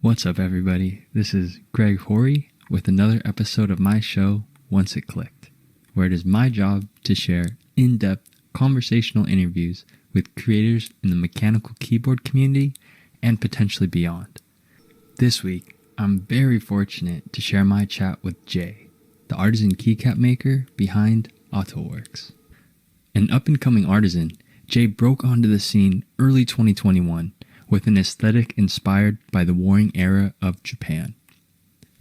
What's up, everybody? This is Greg Horry with another episode of my show, Once It Clicked, where it is my job to share in-depth conversational interviews with creators in the mechanical keyboard community and potentially beyond. This week, I'm very fortunate to share my chat with Jay, the artisan keycap maker behind ATO Works. An up-and-coming artisan, Jay broke onto the scene early 2021 with an aesthetic inspired by the warring era of Japan.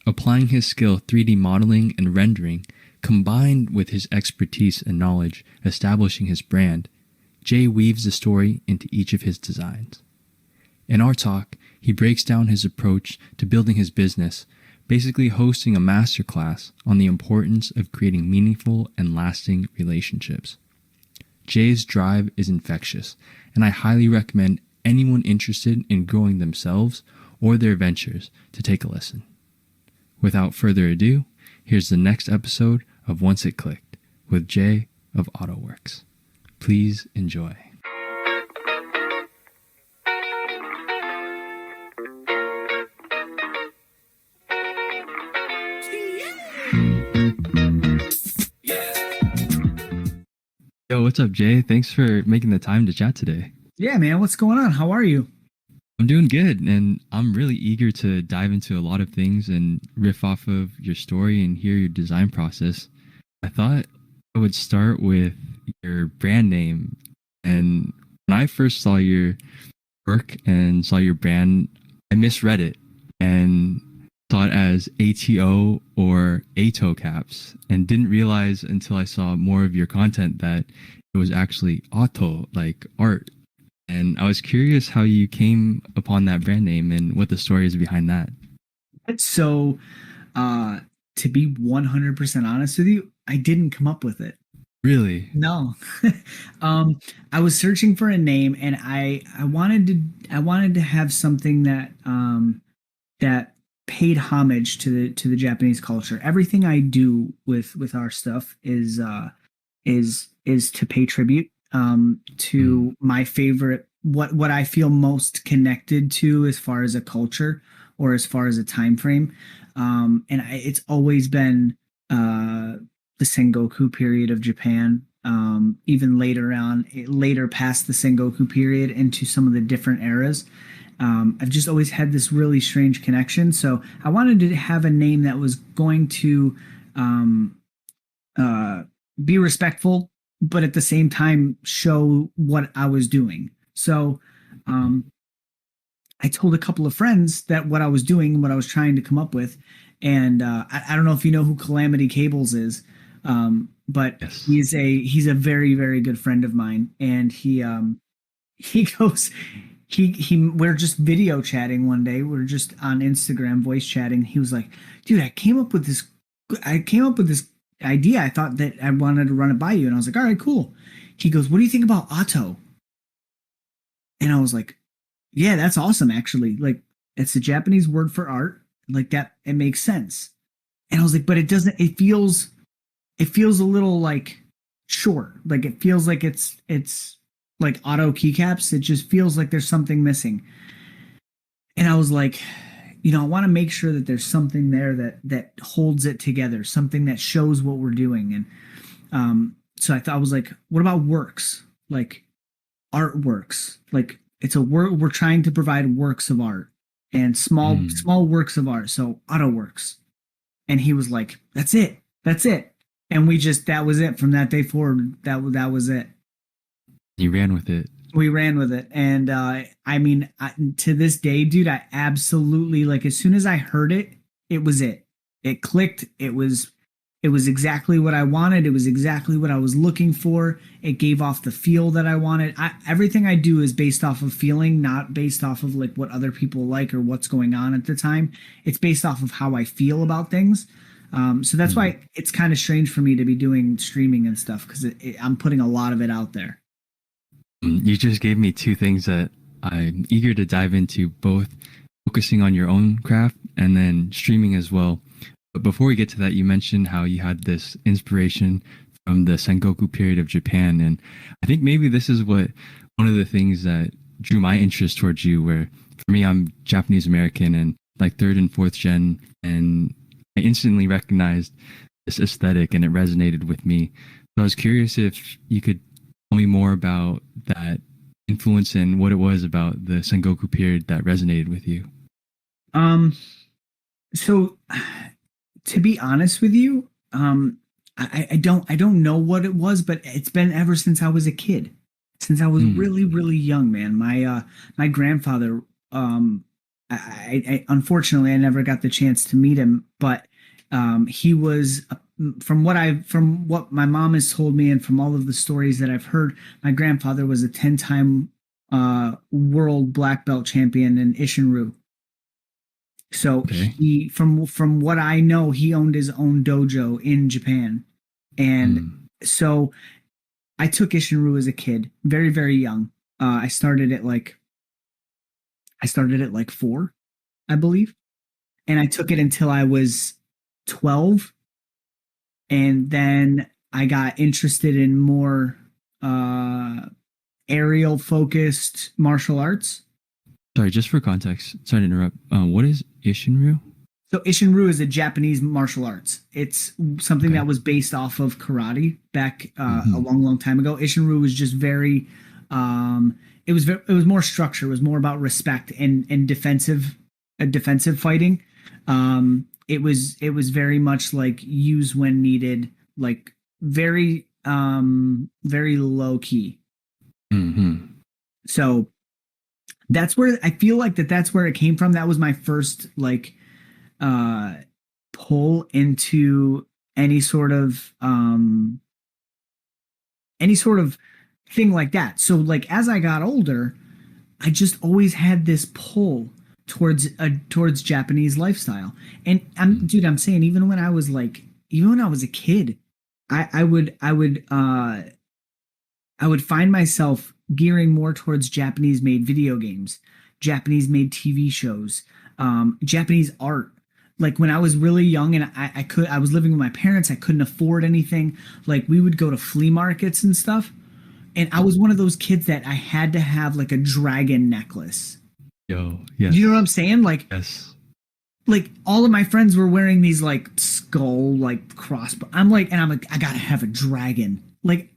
Applying his skill 3D modeling and rendering, combined with his expertise and knowledge establishing his brand, Jay weaves the story into each of his designs. In our talk, he breaks down his approach to building his business, basically hosting a masterclass on the importance of creating meaningful and lasting relationships. Jay's drive is infectious, and I highly recommend anyone interested in growing themselves or their ventures to take a listen. Without further ado, here's the next episode of Once It Clicked with Jay of ATO Works. Please enjoy. Yo, what's up, Jay? Thanks for making the time to chat today. Yeah, man. What's going on? How are you? I'm doing good, and I'm really eager to dive into a lot of things and riff off of your story and hear your design process. I thought I would start with your brand name. And when I first saw your work and saw your brand, I misread it and saw it as ATO or ATO caps, and didn't realize until I saw more of your content that it was actually auto, like art. And I was curious how you came upon that brand name and what the story is behind that. So, to be 100% honest with you, I didn't come up with it. Really? No. I was searching for a name, and I wanted to have something that that paid homage to the Japanese culture. Everything I do with our stuff is to pay tribute to my favorite, what I feel most connected to as far as a culture or as far as a time frame. It's always been the Sengoku period of Japan, even later past the Sengoku period into some of the different eras. I've just always had this really strange connection. So I wanted to have a name that was going to be respectful, but at the same time show what I was doing. So I told a couple of friends that what I was doing and what I was trying to come up with. And I don't know if you know who Calamity Cables is, but yes. He's a very, very good friend of mine. And we're just video chatting one day. We're just on Instagram voice chatting. He was like, dude, I came up with this idea. I thought that I wanted to run it by you. And I was like, all right, cool. He goes, what do you think about Auto? And I was like, yeah, that's awesome. Actually, like, it's a Japanese word for art, like that. It makes sense. And I was like, but it feels a little like short. Like it feels like it's like auto keycaps. It just feels like there's something missing. And I was like, I want to make sure that there's something there that holds it together, something that shows what we're doing. And so I was like, what about works? Like artworks? Like it's a work. We're trying to provide works of art and small works of art. So ATO Works. And he was like, that's it. And that was it. From that day forward, that was it. You ran with it. We ran with it. And to this day, dude, I absolutely, like, as soon as I heard it, it was it. It clicked. It was exactly what I wanted. It was exactly what I was looking for. It gave off the feel that I wanted. Everything I do is based off of feeling, not based off of like what other people like or what's going on at the time. It's based off of how I feel about things. So that's why it's kind of strange for me to be doing streaming and stuff, because I'm putting a lot of it out there. You just gave me two things that I'm eager to dive into, both focusing on your own craft and then streaming as well. But before we get to that, you mentioned how you had this inspiration from the Sengoku period of Japan. And I think maybe this is one of the things that drew my interest towards you, where for me, I'm Japanese American, and like third and fourth gen, and I instantly recognized this aesthetic and it resonated with me. So I was curious if you could tell me more about that influence and what it was about the Sengoku period that resonated with you. So to be honest with you, I don't know what it was, but it's been ever since I was a kid, since I was really, really young, man. My grandfather, I unfortunately I never got the chance to meet him, but he was from what my mom has told me and from all of the stories that I've heard, my grandfather was a 10-time world black belt champion in Ishinryu. So he, from what I know, he owned his own dojo in Japan, and so I took Ishinryu as a kid, very, very young. I started at like 4, I believe, and I took it until I was 12, and then I got interested in more aerial focused martial arts. Sorry, just for context, sorry to interrupt. What is Ishinryu? So Ishinryu is a Japanese martial arts. It's something that was based off of karate back a long, long time ago. Ishinryu was just very, it was more structure. It was more about respect and defensive fighting. It was very much like use when needed, like very very low key. So that's where I feel like that's where it came from. That was my first like pull into any sort of thing like that. So like as I got older, I just always had this pull towards Japanese lifestyle. And I'm saying even when I was a kid, I would find myself gearing more towards Japanese made video games, Japanese made TV shows, Japanese art. Like when I was really young and I was living with my parents, I couldn't afford anything. Like we would go to flea markets and stuff. And I was one of those kids that I had to have like a dragon necklace. Yo, yes. You know what I'm saying? Like, yes. Like all of my friends were wearing these like skull, like crossbow. I'm like, I gotta have a dragon. Like,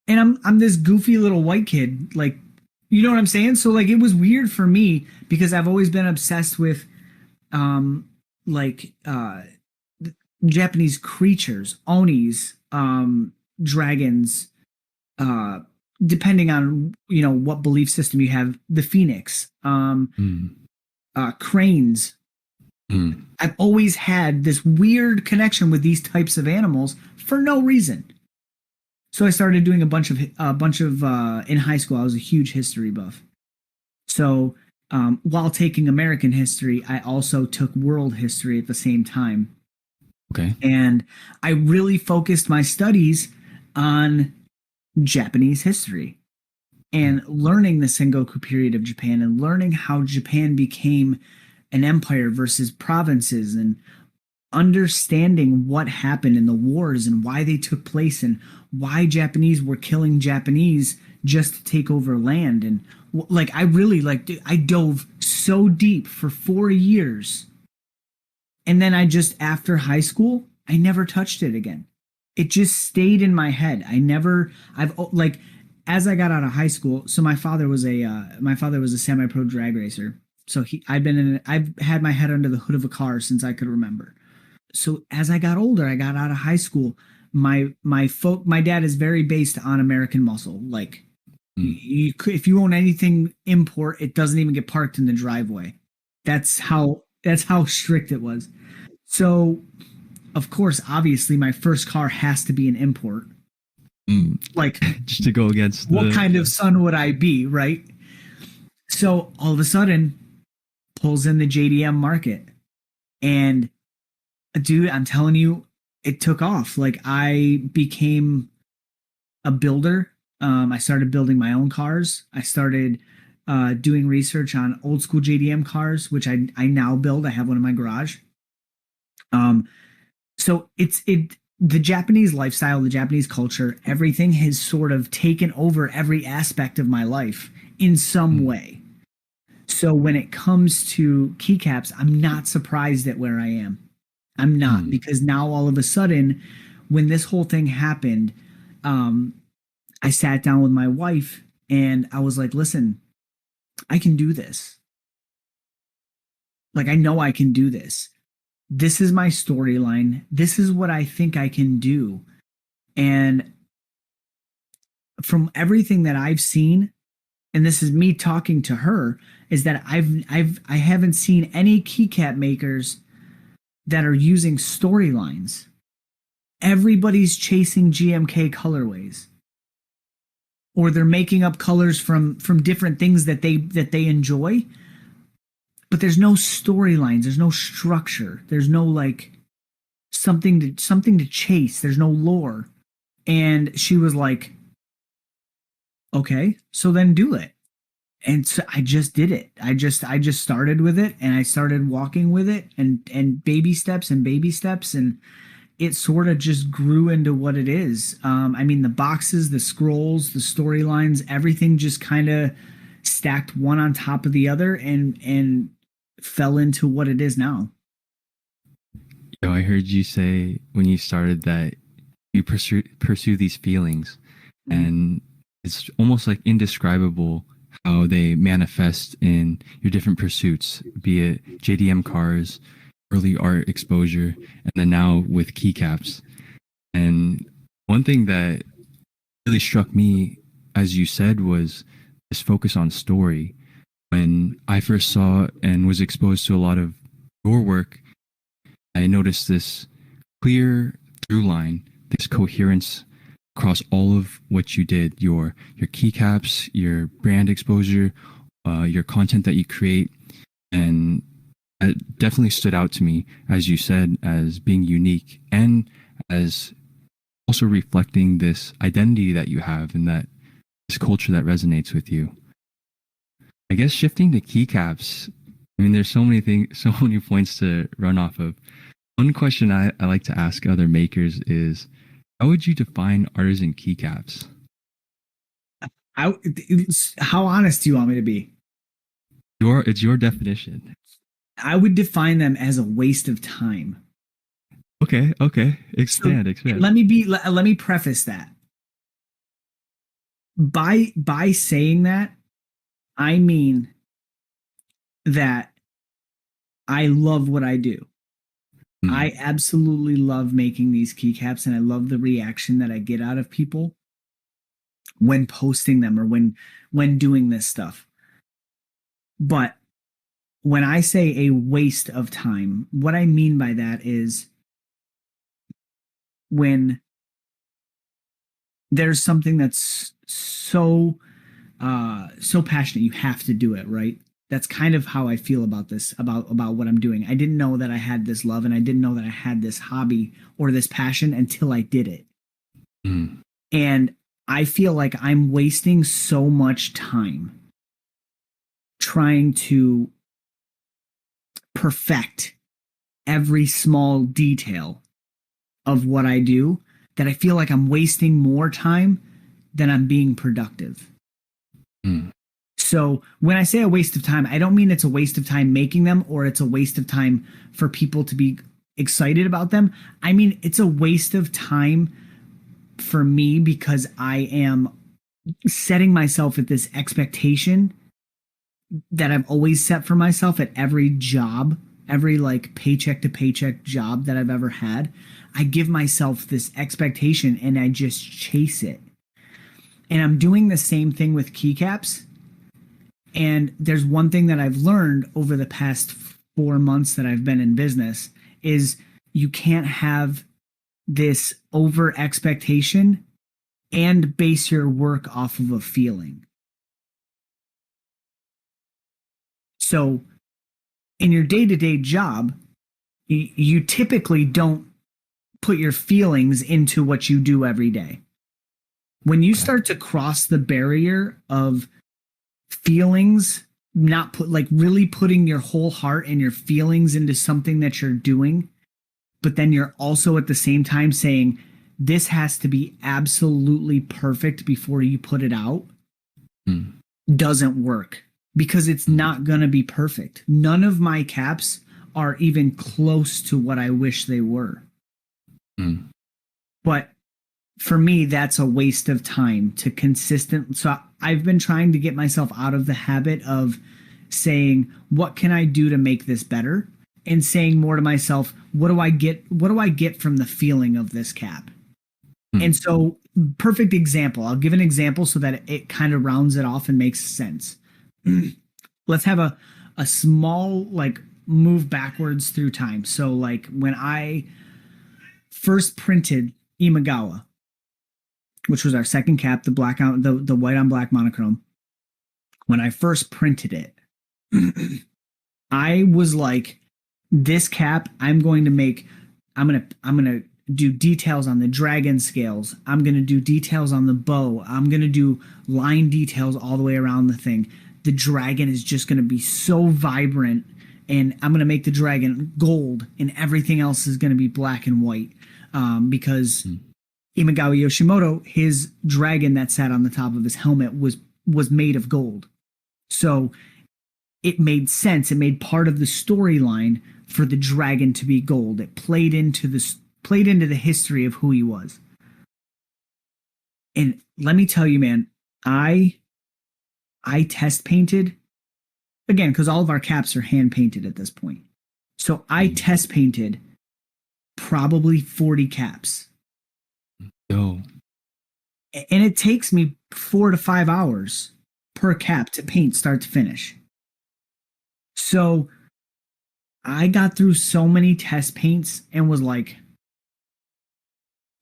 and I'm this goofy little white kid. Like, you know what I'm saying? So like, it was weird for me because I've always been obsessed with, Japanese creatures, onis, dragons, depending on what belief system you have, the phoenix, cranes. I've always had this weird connection with these types of animals for no reason. So I started doing a bunch of in high school. I was a huge history buff. So while taking American history, I also took world history at the same time. Okay. And I really focused my studies on Japanese history and learning the Sengoku period of Japan and learning how Japan became an empire versus provinces and understanding what happened in the wars and why they took place and why Japanese were killing Japanese just to take over land. And like I dove so deep for 4 years. And then after high school, I never touched it again. It just stayed in my head. As I got out of high school, so my father was a semi-pro drag racer. So I've had my head under the hood of a car since I could remember. So as I got older, I got out of high school. My dad is very based on American muscle. Like if you own anything import, it doesn't even get parked in the driveway. That's how strict it was. So of course, obviously my first car has to be an import. Like just to go against what kind of son would I be, right? So all of a sudden pulls in the JDM market, and dude, I'm telling you, it took off. Like I became a builder. I started building my own cars. I started doing research on old school JDM cars, which I now build. I have one in my garage. So the Japanese lifestyle, the Japanese culture, everything has sort of taken over every aspect of my life in some way. So when it comes to keycaps, I'm not surprised at where I am. I'm not, because now all of a sudden, when this whole thing happened, I sat down with my wife and I was like, listen, I can do this. Like, I know I can do this. This is my storyline. This is what I think I can do. And from everything that I've seen, and this is me talking to her, is that I haven't seen any keycap makers that are using storylines. Everybody's chasing GMK colorways, or they're making up colors from different things that they enjoy. But there's no storylines. There's no structure. There's no like something to chase. There's no lore. And she was like, okay, so then do it. And so I just did it. I just started with it, and I started walking with it, and baby steps, and it sort of just grew into what it is. I mean, the boxes, the scrolls, the storylines, everything just kind of stacked one on top of the other and fell into what it is now. Yo, I heard you say when you started that you pursue these feelings, and it's almost like indescribable how they manifest in your different pursuits, be it JDM cars, early art exposure, and then now with keycaps. And one thing that really struck me, as you said, was this focus on story. When I first saw and was exposed to a lot of your work, I noticed this clear through line, this coherence across all of what you did, your keycaps, your brand exposure, your content that you create. And it definitely stood out to me, as you said, as being unique and as also reflecting this identity that you have and that this culture that resonates with you. I guess shifting to keycaps, I mean, there's so many things, so many points to run off of. One question I like to ask other makers is, how would you define artisan keycaps? How honest do you want me to be? It's your definition. I would define them as a waste of time. Okay. Expand. Let me preface that. By saying that, I mean that I love what I do. I absolutely love making these keycaps, and I love the reaction that I get out of people when posting them or when doing this stuff. But when I say a waste of time, what I mean by that is when there's something that's so passionate, you have to do it, right? That's kind of how I feel about this, about what I'm doing. I didn't know that I had this love, and I didn't know that I had this hobby or this passion until I did it. And I feel like I'm wasting so much time trying to perfect every small detail of what I do, that I feel like I'm wasting more time than I'm being productive. So when I say a waste of time, I don't mean it's a waste of time making them, or it's a waste of time for people to be excited about them. I mean, it's a waste of time for me because I am setting myself at this expectation that I've always set for myself at every job, every like paycheck to paycheck job that I've ever had. I give myself this expectation and I just chase it. And I'm doing the same thing with keycaps. And there's one thing that I've learned over the past 4 months that I've been in business is you can't have this over expectation and base your work off of a feeling. So in your day-to-day job, you typically don't put your feelings into what you do every day. When you start to cross the barrier of feelings, really putting your whole heart and your feelings into something that you're doing, but then you're also at the same time saying, this has to be absolutely perfect before you put it out, doesn't work. because it's not going to be perfect. None of my caps are even close to what I wish they were. Mm. But for me, that's a waste of time to consistent. So I've been trying to get myself out of the habit of saying, what can I do to make this better? And saying more to myself, what do I get from the feeling of this cap? And so, perfect example. I'll give an example so that it kind of rounds it off and makes sense. Let's have a small like move backwards through time. So like when I first printed Imagawa, which was our second cap, the black on the white on black monochrome. When I first printed it, I was like, this cap, I'm gonna do details on the dragon scales. I'm gonna do details on the bow. I'm gonna do line details all the way around the thing. The dragon is just gonna be so vibrant, and I'm gonna make the dragon gold, and everything else is gonna be black and white, because Imagawa Yoshimoto, his dragon that sat on the top of his helmet was made of gold. So it made sense. It made part of the storyline for the dragon to be gold. It played into the history of who he was. And let me tell you, man, I test painted again because all of our caps are hand painted at this point. So I test painted probably 40 caps. Yo. And it takes me 4 to 5 hours per cap to paint start to finish. So I got through so many test paints and was like,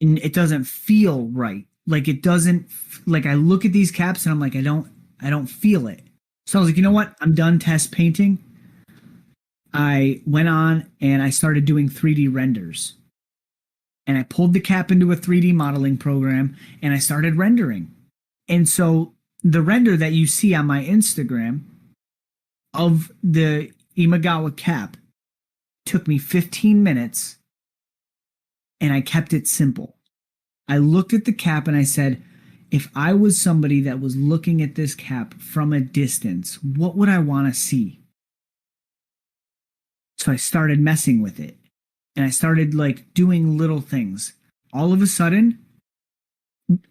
it doesn't feel right. Like it doesn't, like I look at these caps and I'm like, I don't feel it. So I was like, you know what? I'm done test painting. I went on and I started doing 3D renders. And I pulled the cap into a 3D modeling program and I started rendering. And so the render that you see on my Instagram of the Imagawa cap took me 15 minutes and I kept it simple. I looked at the cap and I said, if I was somebody that was looking at this cap from a distance, what would I want to see? So I started messing with it. And I started like doing little things. All of a sudden,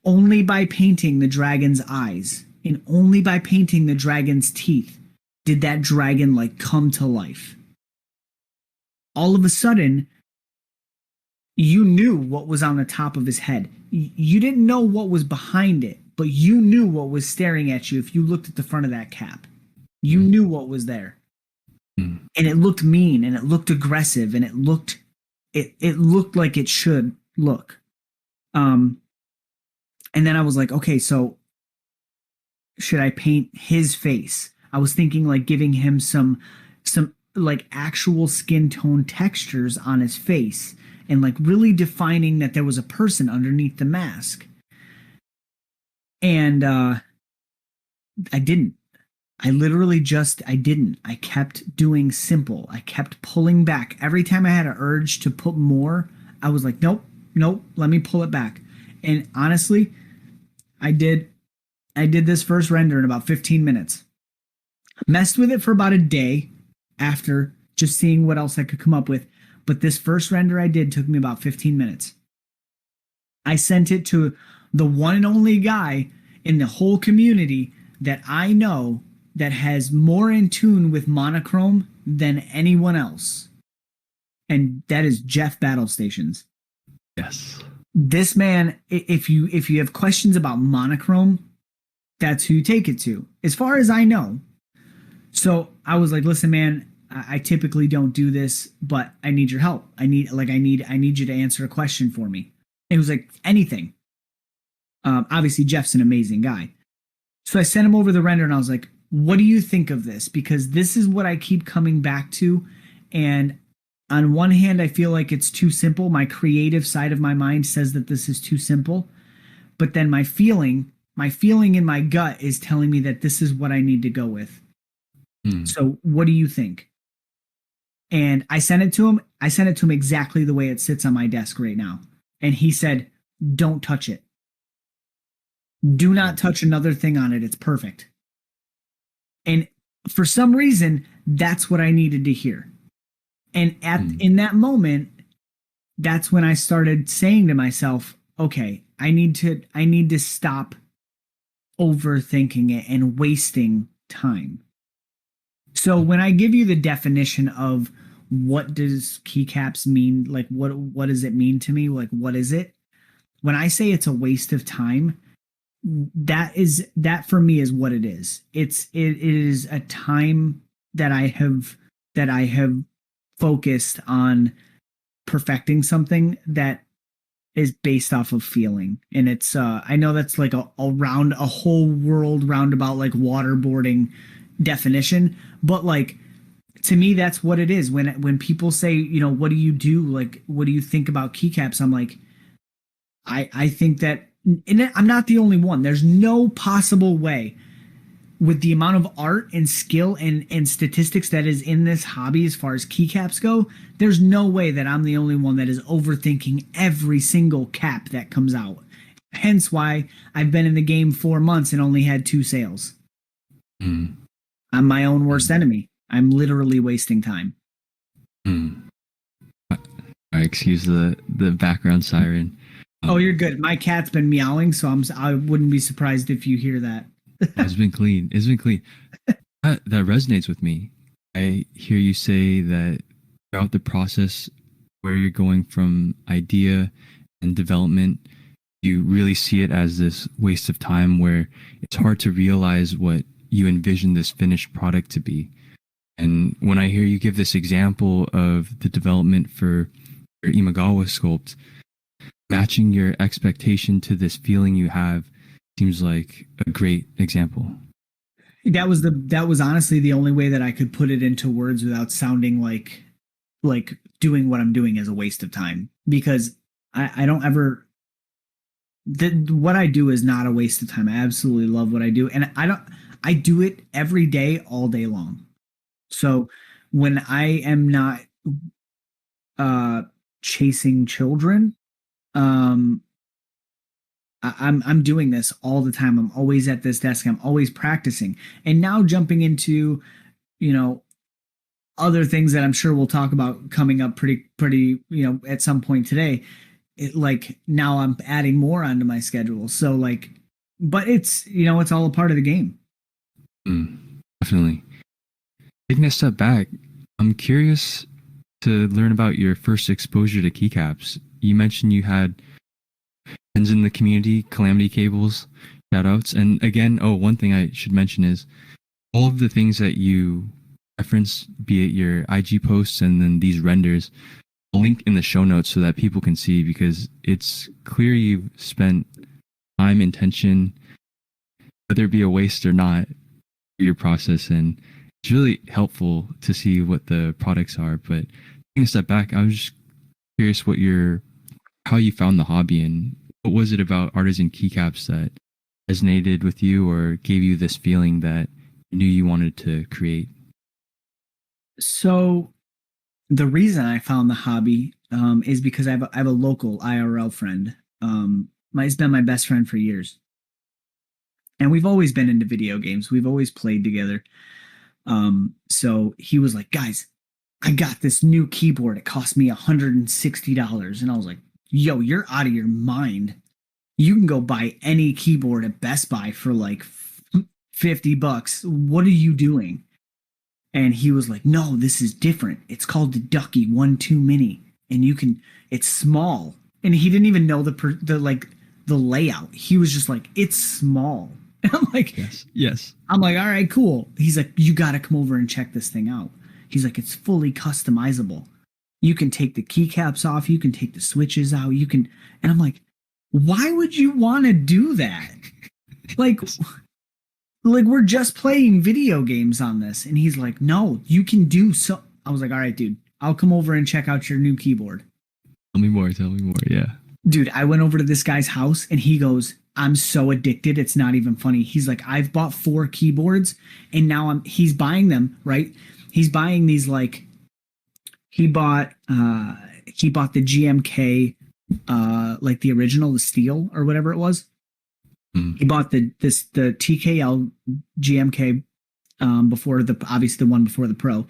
only by painting the dragon's eyes and only by painting the dragon's teeth did that dragon like come to life. All of a sudden, you knew what was on the top of his head. You didn't know what was behind it, but you knew what was staring at you if you looked at the front of that cap. You knew what was there. And it looked mean and it looked aggressive and it looked like it should look. And then I was like, okay, so should I paint his face? I was thinking like giving him some like actual skin tone textures on his face and like really defining that there was a person underneath the mask. And I didn't. I didn't. I kept doing simple. I kept pulling back. Every time I had an urge to put more, I was like, nope, let me pull it back. And honestly, I did this first render in about 15 minutes. Messed with it for about a day after just seeing what else I could come up with. But this first render I did took me about 15 minutes. I sent it to the one and only guy in the whole community that I know that has more in tune with monochrome than anyone else. And that is Jeff Battle Stations. Yes. This man, if you have questions about monochrome, that's who you take it to, as far as I know. So I was like, listen, man, I typically don't do this, but I need your help. I need you to answer a question for me. And he was like, anything. Obviously, Jeff's an amazing guy. So I sent him over the render and I was like, what do you think of this? Because this is what I keep coming back to. And on one hand, I feel like it's too simple. My creative side of my mind says that this is too simple. But then my feeling in my gut is telling me that this is what I need to go with. So what do you think? And I sent it to him. I sent it to him exactly the way it sits on my desk right now. And he said, don't touch it. Do not touch another thing on it. It's perfect. And for some reason, that's what I needed to hear. And in that moment, that's when I started saying to myself, okay, I need to stop overthinking it and wasting time. So when I give you the definition of what does keycaps mean, like what does it mean to me? Like what is it? When I say it's a waste of time, that for me is what it is. It is a time that I have focused on perfecting something that is based off of feeling. And it's I know that's like a whole world roundabout like waterboarding definition, but like to me that's what it is. When people say, you know, what do you do, like what do you think about keycaps, I'm like, I think that, and I'm not the only one. There's no possible way with the amount of art and skill and statistics that is in this hobby as far as keycaps go. There's no way that I'm the only one that is overthinking every single cap that comes out. Hence why I've been in the game 4 months and only had 2 sales. I'm my own worst enemy. I'm literally wasting time. Excuse the background siren. Oh, you're good. My cat's been meowing, so I wouldn't be surprised if you hear that. It's been clean. That resonates with me. I hear you say that throughout the process where you're going from idea and development, you really see it as this waste of time where it's hard to realize what you envision this finished product to be. And when I hear you give this example of the development for your Imagawa sculpt, matching your expectation to this feeling you have seems like a great example. That was honestly the only way that I could put it into words without sounding like doing what I'm doing is a waste of time, because I don't ever what I do is not a waste of time. I absolutely love what I do, and I do it every day, all day long. So when I am not chasing children, I'm doing this all the time. I'm always at this desk. I'm always practicing. And now jumping into, you know, other things that I'm sure we'll talk about coming up pretty, you know, at some point today. It like now I'm adding more onto my schedule. So like, but it's, you know, it's all a part of the game. Definitely. Taking a step back, I'm curious to learn about your first exposure to keycaps. You mentioned you had friends in the community, Calamity Cables, shout outs. And again, one thing I should mention is all of the things that you reference, be it your IG posts and then these renders, I'll link in the show notes so that people can see, because it's clear you've spent time, intention, whether it be a waste or not, your process. And it's really helpful to see what the products are. But taking a step back, I was just curious how you found the hobby, and what was it about artisan keycaps that resonated with you or gave you this feeling that you knew you wanted to create? So the reason I found the hobby is because I have a local IRL friend. He's been my best friend for years, and we've always been into video games. We've always played together. So he was like, guys, I got this new keyboard. It cost me $160. And I was like, yo, you're out of your mind. You can go buy any keyboard at Best Buy for like $50. What are you doing? And he was like, no, this is different. It's called the Ducky 1-2 Mini. And it's small. And he didn't even know the layout. He was just like, it's small. And I'm like, yes. I'm like, all right, cool. He's like, you got to come over and check this thing out. He's like, it's fully customizable. You can take the keycaps off. You can take the switches out. And I'm like, why would you want to do that? Like we're just playing video games on this. And he's like, no, you can do so. I was like, all right, dude, I'll come over and check out your new keyboard. Tell me more. Yeah. Dude, I went over to this guy's house and he goes, I'm so addicted. It's not even funny. He's like, I've bought 4 keyboards and now he's buying them, right? He's buying these like, he bought the GMK, like the original, the steel or whatever it was. He bought the TKL GMK before obviously the one before the Pro.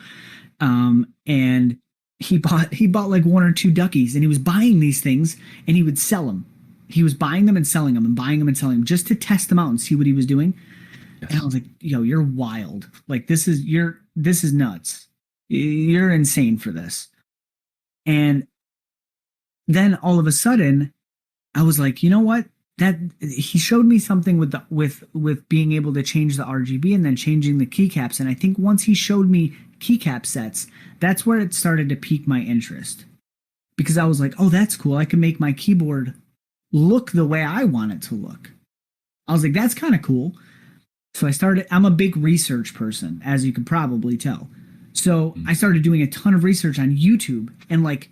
And he bought like one or two duckies, and he was buying these things and he would sell them. He was buying them and selling them and buying them and selling them just to test them out and see what he was doing. Yes. And I was like, yo, you're wild. Like this is nuts. You're insane for this. And then all of a sudden I was like, you know what? That he showed me something with being able to change the RGB and then changing the keycaps. And I think once he showed me keycap sets, that's where it started to pique my interest, because I was like, oh, that's cool. I can make my keyboard look the way I want it to look. I was like, that's kind of cool. So I'm a big research person, as you can probably tell. So I started doing a ton of research on YouTube and like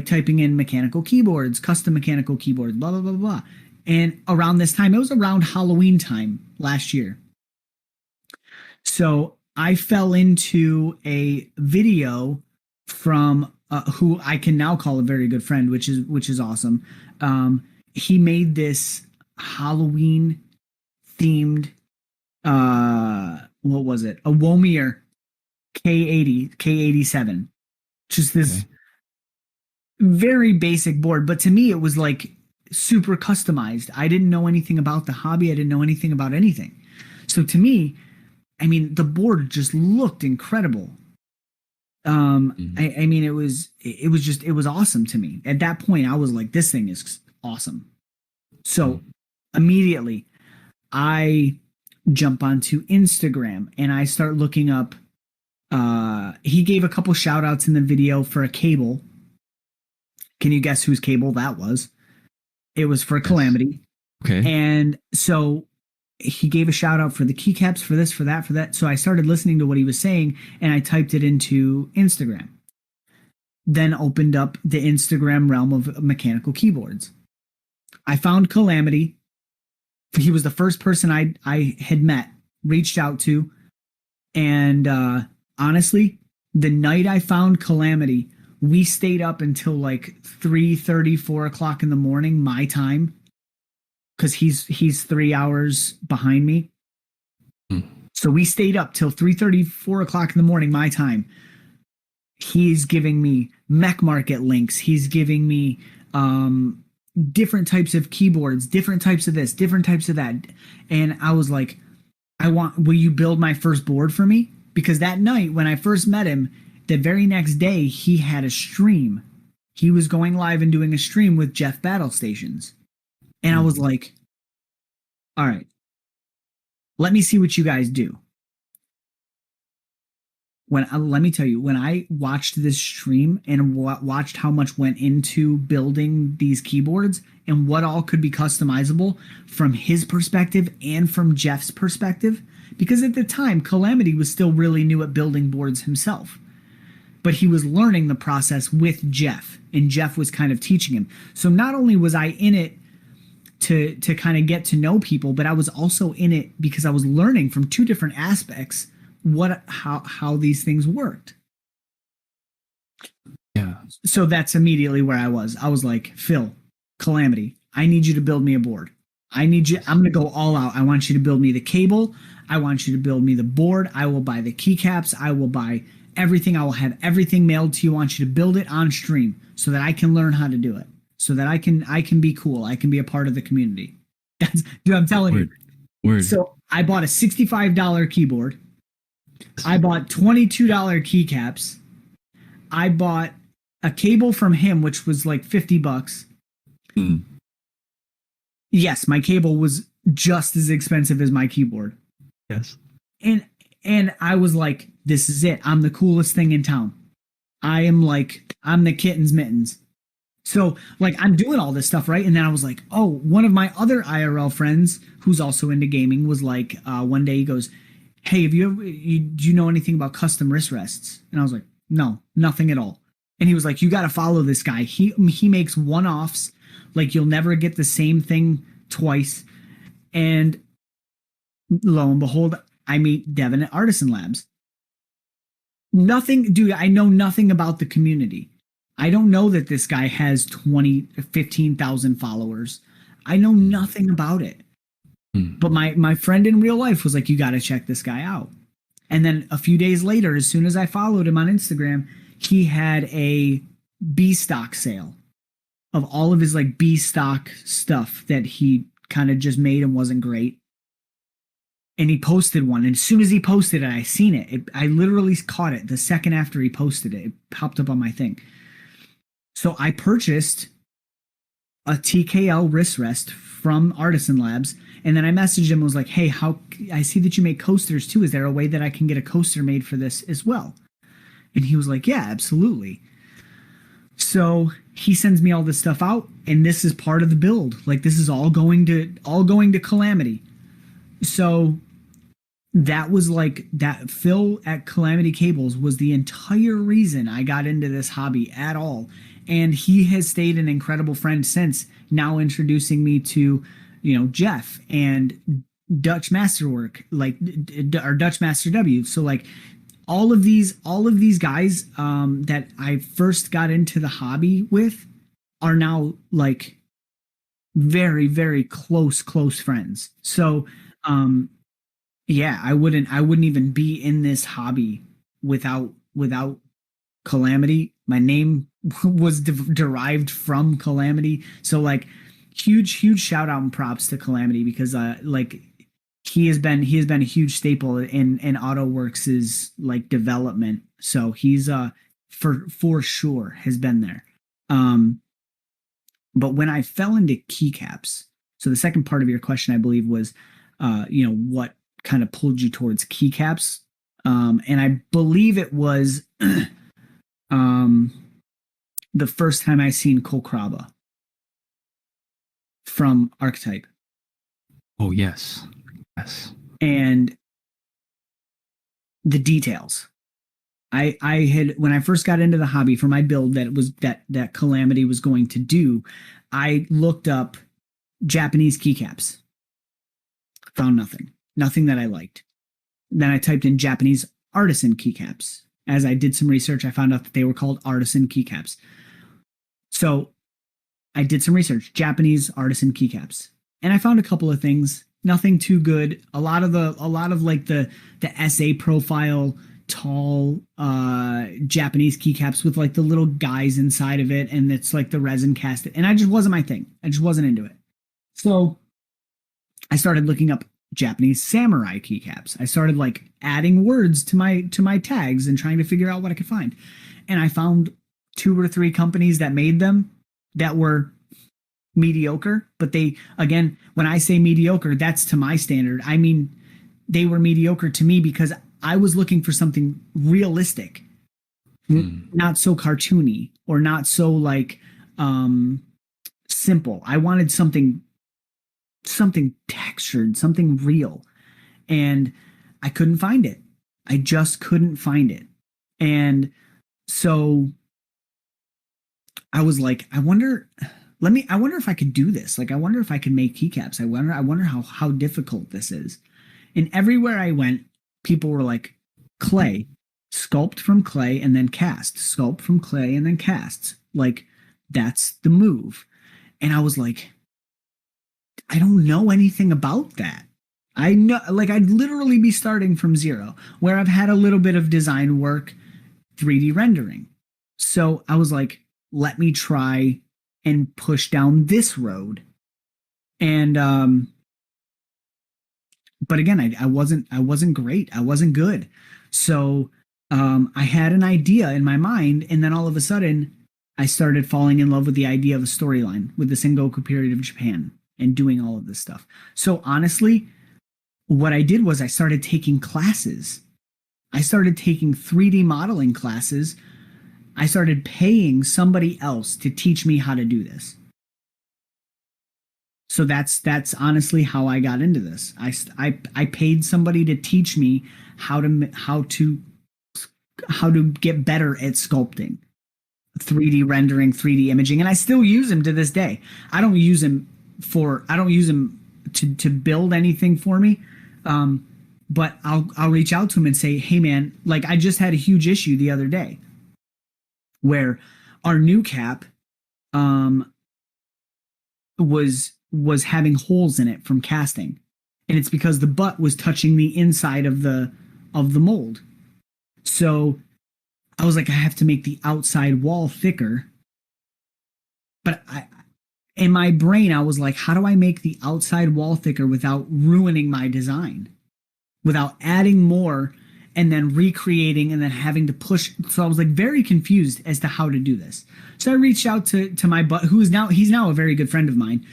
typing in mechanical keyboards, custom mechanical keyboards, blah, blah, blah, blah. And around this time, it was around Halloween time last year. So I fell into a video from who I can now call a very good friend, which is awesome. He made this Halloween themed, what was it? A Womier K87. Just this very basic board. But to me, it was like super customized. I didn't know anything about the hobby. I didn't know anything about anything. So to me, I mean, the board just looked incredible. I mean, it was awesome to me. At that point, I was like, this thing is awesome. So immediately I jump onto Instagram and I start looking up, he gave a couple shout outs in the video for a cable. Can you guess whose cable that was? It was for Calamity. Okay. And so he gave a shout out for the keycaps, for this, for that, for that. So I started listening to what he was saying and I typed it into Instagram. Then opened up the Instagram realm of mechanical keyboards. I found Calamity. He was the first person I had met, reached out to. And honestly, the night I found Calamity, we stayed up until like 3:30, 4 o'clock in the morning, my time. Because he's 3 hours behind me. So we stayed up till 3:30, 4 o'clock in the morning, my time. He's giving me Mech Market links. He's giving me different types of keyboards, different types of this, different types of that. And I was like, will you build my first board for me? Because that night when I first met him, the very next day he had a stream. He was going live and doing a stream with Jeff Battle Stations. And I was like, all right, let me see what you guys do. Let me tell you, when I watched this stream and watched how much went into building these keyboards and what all could be customizable from his perspective and from Jeff's perspective, because at the time, Calamity was still really new at building boards himself. But he was learning the process with Jeff, and Jeff was kind of teaching him. So not only was I in it to kind of get to know people, but I was also in it because I was learning from two different aspects how these things worked. Yeah. So that's immediately where I was. I was like, Phil, Calamity, I need you to build me a board. I'm going to go all out. I want you to build me the cable. I want you to build me the board. I will buy the keycaps. I will buy everything. I will have everything mailed to you. I want you to build it on stream so that I can learn how to do it. So that I can be cool. I can be a part of the community. Dude, I'm telling you. Word. So I bought a $65 keyboard. I bought $22 keycaps. I bought a cable from him, which was like $50. Yes, my cable was just as expensive as my keyboard. Yes. And I was like, this is it. I'm the coolest thing in town. I'm the kitten's mittens. So like I'm doing all this stuff, right? And then I was like, oh, one of my other IRL friends who's also into gaming was like, one day he goes, hey, do you know anything about custom wrist rests? And I was like, no, nothing at all. And he was like, you got to follow this guy. He makes one-offs. Like you'll never get the same thing twice. And lo and behold, I meet Devin at Artisan Labs. I know nothing about the community. I don't know that this guy has 15,000 followers. I know nothing about it. But my friend in real life was like, you got to check this guy out. And then a few days later, as soon as I followed him on Instagram, he had a B stock sale of all of his like B stock stuff that he kind of just made and wasn't great. And he posted one. And as soon as he posted it, I seen it. I literally caught it the second after he posted it. It popped up on my thing. So I purchased a TKL wrist rest from Artisan Labs. And then I messaged him and was like, hey, I see that you make coasters too. Is there a way that I can get a coaster made for this as well? And he was like, yeah, absolutely. So he sends me all this stuff out, and this is part of the build. Like, this is all going to Calamity. So that was like that. Phil at Calamity Cables was the entire reason I got into this hobby at all. And he has stayed an incredible friend since, now introducing me to, Jeff and Dutch Masterwork, or Dutch Master W. So like all of these guys that I first got into the hobby with are now like very, very close friends. So yeah, I wouldn't even be in this hobby without Calamity. My name was derived from Calamity. So like huge shout out and props to Calamity, because like he has been a huge staple in ATO Works's like development. So he's for sure has been there. But when I fell into keycaps, so the second part of your question, I believe, was what kind of pulled you towards keycaps. And I believe it was the first time I seen Kolkraba from Archetype. Oh, yes. And the details. I had, when I first got into the hobby for my build that Calamity was going to do, I looked up Japanese keycaps. Found nothing that I liked. Then I typed in Japanese artisan keycaps. As I did some research, I found out that they were called artisan keycaps. So I did some research, Japanese artisan keycaps, and I found a couple of things. Nothing too good. A lot of like the SA profile tall Japanese keycaps with like the little guys inside of it, and it's like the resin cast. And I just wasn't my thing. I just wasn't into it. So I started looking up Japanese samurai keycaps. I started like adding words to my tags and trying to figure out what I could find. And I found 2 or 3 companies that made them that were mediocre. But they, again, when I say mediocre, that's to my standard. I mean, they were mediocre to me because I was looking for something realistic, not so cartoony or not so like simple. I wanted something textured, something real, and I couldn't find it. I just couldn't find it. And so I was like, I wonder if I could do this. Like, I wonder if I could make keycaps. I wonder how difficult this is. And everywhere I went, people were like, clay, sculpt from clay and then cast, sculpt from clay and then cast. Like, that's the move. And I was like, I don't know anything about that. I know, like, I'd literally be starting from zero, where I've had a little bit of design work, 3D rendering. So I was like, let me try and push down this road. And but again, I wasn't great. I wasn't good. So I had an idea in my mind, and then all of a sudden I started falling in love with the idea of a storyline with the Sengoku period of Japan and doing all of this stuff. So honestly, what I did was I started taking classes. I started taking 3D modeling classes. I started paying somebody else to teach me how to do this. So that's honestly how I got into this. I paid somebody to teach me how to get better at sculpting, 3D rendering, 3D imaging, and I still use him to this day. I don't use him to build anything for me. But I'll reach out to him and say, hey man, like, I just had a huge issue the other day where our new cap was having holes in it from casting. And it's because the butt was touching the inside of the of the mold. So I was like, I have to make the outside wall thicker. But in my brain, I was like, how do I make the outside wall thicker without ruining my design? Without adding more and then recreating and then having to push. So I was like very confused as to how to do this. So I reached out to my butt, he's now a very good friend of mine.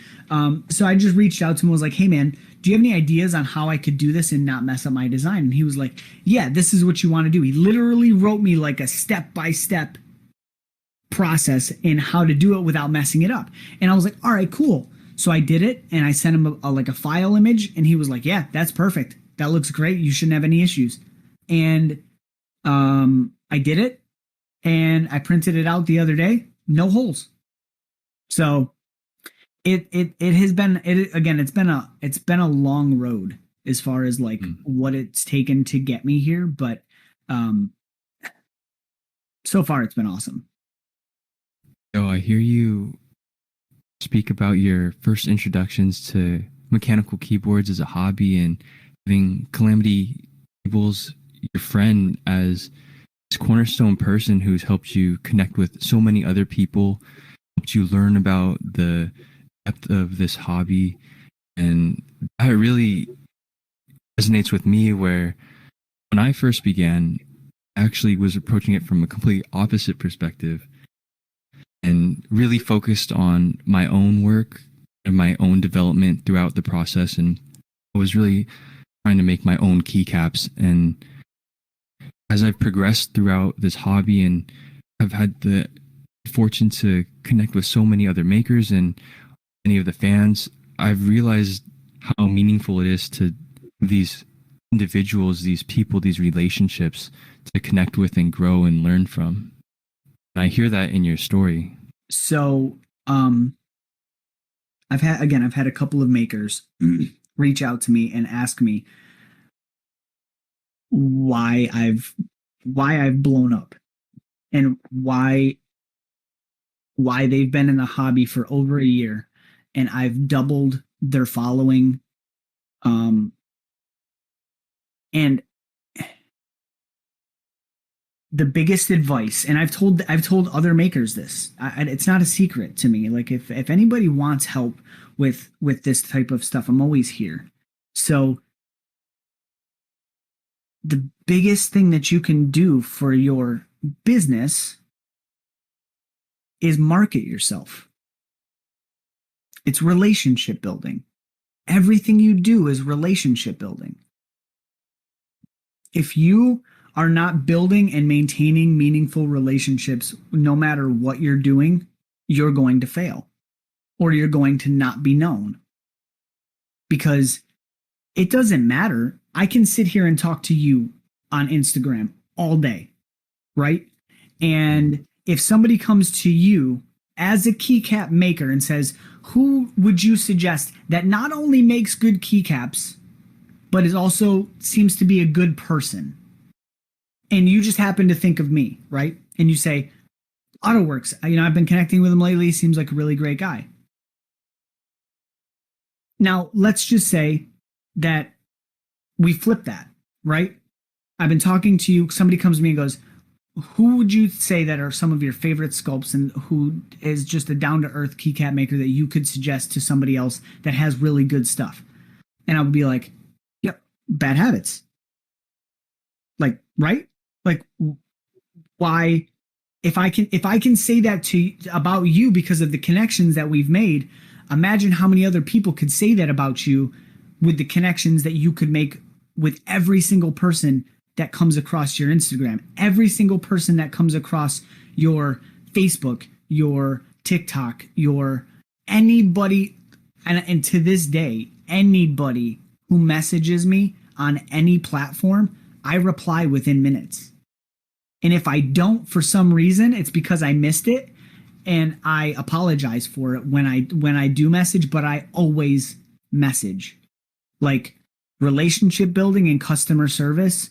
So I just reached out to him and was like, hey man, do you have any ideas on how I could do this and not mess up my design? And he was like, yeah, this is what you want to do. He literally wrote me like a step-by-step process in how to do it without messing it up. And I was like, all right, cool. So I did it and I sent him like a file image and he was like, yeah, that's perfect. That looks great. You shouldn't have any issues. And I did it and I printed it out the other day. No holes. So it has been, it's been a long road as far as like what it's taken to get me here. But so far it's been awesome. So I hear you speak about your first introductions to mechanical keyboards as a hobby and having Calamity Cables, your friend, as this cornerstone person who's helped you connect with so many other people, helped you learn about the depth of this hobby. And that really resonates with me, where when I first began, I actually was approaching it from a complete opposite perspective and really focused on my own work and my own development throughout the process. And I was really trying to make my own keycaps. And as I've progressed throughout this hobby and I've had the fortune to connect with so many other makers and many of the fans, I've realized how meaningful it is to these individuals, these people, these relationships to connect with and grow and learn from. And I hear that in your story. So, I've had a couple of makers reach out to me and ask me why I've blown up and why they've been in the hobby for over a year and I've doubled their following. And the biggest advice, and I've told other makers this, it's not a secret to me. Like if anybody wants help with this type of stuff, I'm always here. So the biggest thing that you can do for your business is market yourself. It's relationship building. Everything you do is relationship building. If you are not building and maintaining meaningful relationships, no matter what you're doing, you're going to fail or you're going to not be known. Because it doesn't matter. I can sit here and talk to you on Instagram all day, right? And if somebody comes to you as a keycap maker and says, who would you suggest that not only makes good keycaps, but is also seems to be a good person? And you just happen to think of me, right? And you say, ATO Works, I've been connecting with him lately. Seems like a really great guy. Now, let's just say that we flip that, right? I've been talking to you. Somebody comes to me and goes, who would you say that are some of your favorite sculpts and who is just a down-to-earth keycap maker that you could suggest to somebody else that has really good stuff? And I would be like, yep, Bad Habits. Like, right? Like, why? If I can say that to about you because of the connections that we've made, imagine how many other people could say that about you with the connections that you could make with every single person that comes across your Instagram, every single person that comes across your Facebook, your TikTok, your anybody. And to this day, anybody who messages me on any platform, I reply within minutes. And if I don't, for some reason, it's because I missed it and I apologize for it when I do message, but I always message. Like, relationship building and customer service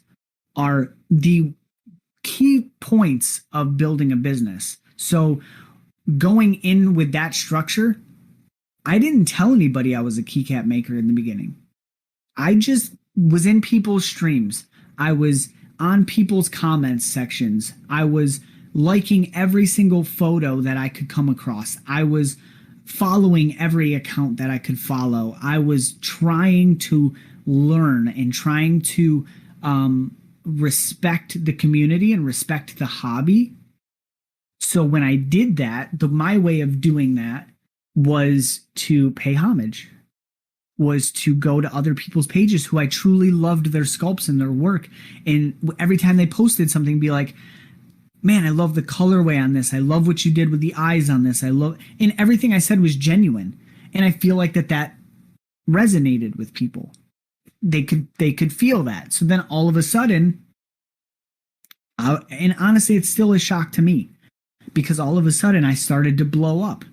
are the key points of building a business. So going in with that structure, I didn't tell anybody I was a keycap maker in the beginning. I just was in people's streams. I was on people's comments sections. I was liking every single photo that I could come across. I was following every account that I could follow. I was trying to learn and trying to respect the community and respect the hobby. So when I did that, my way of doing that was to pay homage, was to go to other people's pages who I truly loved their sculpts and their work. And every time they posted something, be like, man, I love the colorway on this. I love what you did with the eyes on this. And everything I said was genuine. And I feel like that resonated with people. They could feel that. So then all of a sudden, and honestly, it's still a shock to me, because all of a sudden I started to blow up.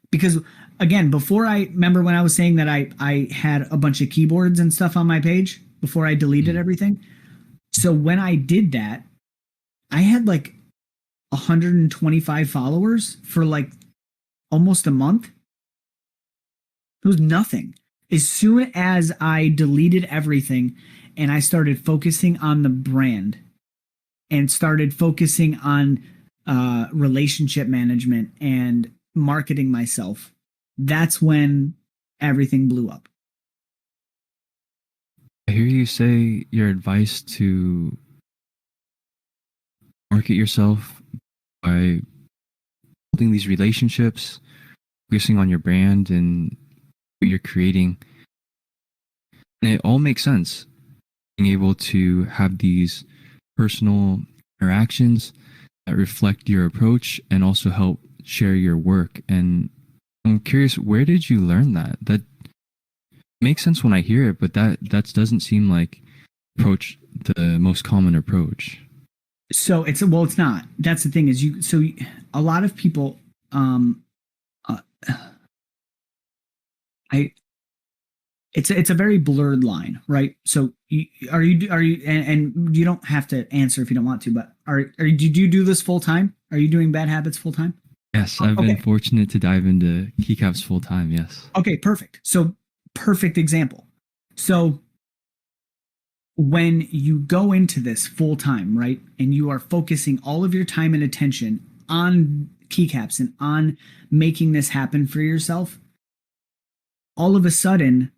Because again, before, I remember when I was saying that I had a bunch of keyboards and stuff on my page before I deleted everything. So when I did that, I had like 125 followers for like almost a month. It was nothing. As soon as I deleted everything and I started focusing on the brand and started focusing on relationship management and marketing myself, that's when everything blew up. I hear you say your advice to market yourself by building these relationships, focusing on your brand and what you're creating. And it all makes sense. Being able to have these personal interactions that reflect your approach and also help share your work. And I'm curious, where did you learn that? That makes sense when I hear it, but that doesn't seem like the most common approach. So it's not. That's the thing, is a lot of people, it's a very blurred line, right? So are you, and you don't have to answer if you don't want to, but did you do this full time? Are you doing Bad Habits full time? Yes, I've been fortunate to dive into keycaps full time. Yes. Okay, perfect. So perfect example. So when you go into this full time, right, and you are focusing all of your time and attention on keycaps and on making this happen for yourself, all of a sudden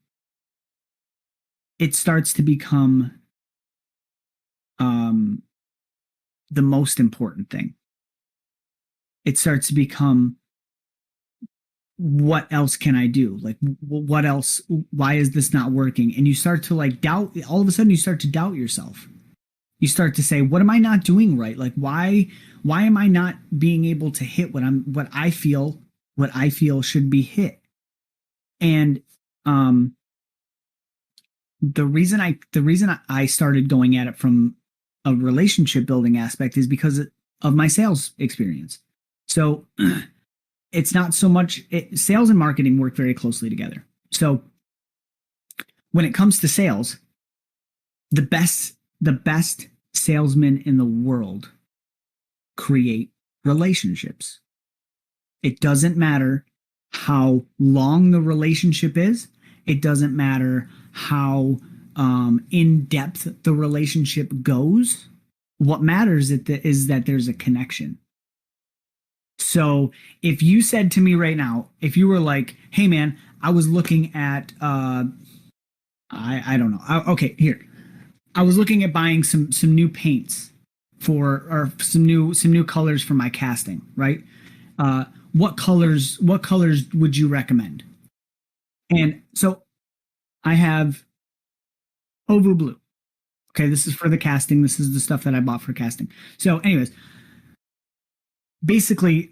it starts to become the most important thing. It starts to become, what else can I do? Like, what else? Why is this not working? And you start to like doubt. All of a sudden, you start to doubt yourself. You start to say, "What am I not doing right? Like, why am I not being able to hit what I feel should be hit?" And the reason I started going at it from a relationship building aspect is because of my sales experience. So it's not so much sales and marketing work very closely together. So when it comes to sales, the best salesmen in the world create relationships. It doesn't matter how long the relationship is. It doesn't matter how in depth the relationship goes. What matters is that there's a connection. So if you said to me right now, if you were like, "Hey man, I was looking at I don't know. Okay, here. I was looking at buying some new paints or some new colors for my casting, right? What colors would you recommend?" And so I have Ovu Blue. Okay, this is for the casting. This is the stuff that I bought for casting. So anyways, basically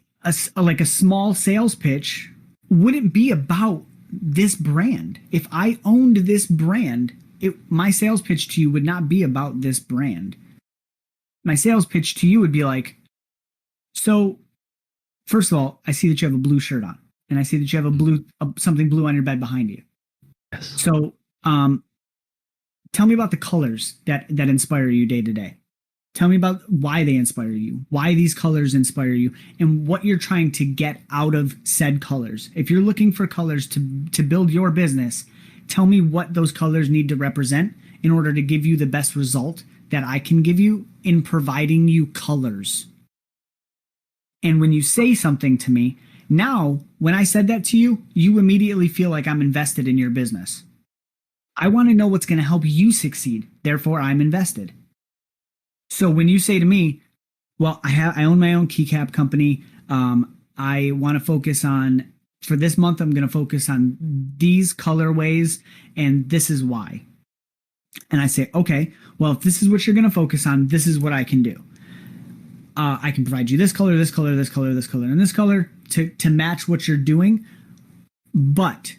like a small sales pitch wouldn't be about this brand. If I owned this brand, my sales pitch to you would not be about this brand. My sales pitch to you would be like, "So first of all, I see that you have a blue shirt on, and I see that you have something blue on your bed behind you. Yes. So tell me about the colors that inspire you day to day. Tell me about why they inspire you, why these colors inspire you, and what you're trying to get out of said colors. If you're looking for colors to build your business, tell me what those colors need to represent in order to give you the best result that I can give you in providing you colors. And when you say something to me, now, when I said that to you, you immediately feel like I'm invested in your business. I want to know what's going to help you succeed. Therefore, I'm invested. So when you say to me, well, I own my own keycap company. I want to focus on, for this month, I'm going to focus on these colorways, and this is why. And I say, okay, well, if this is what you're going to focus on, this is what I can do. I can provide you this color, this color, this color, this color, and this color to match what you're doing. But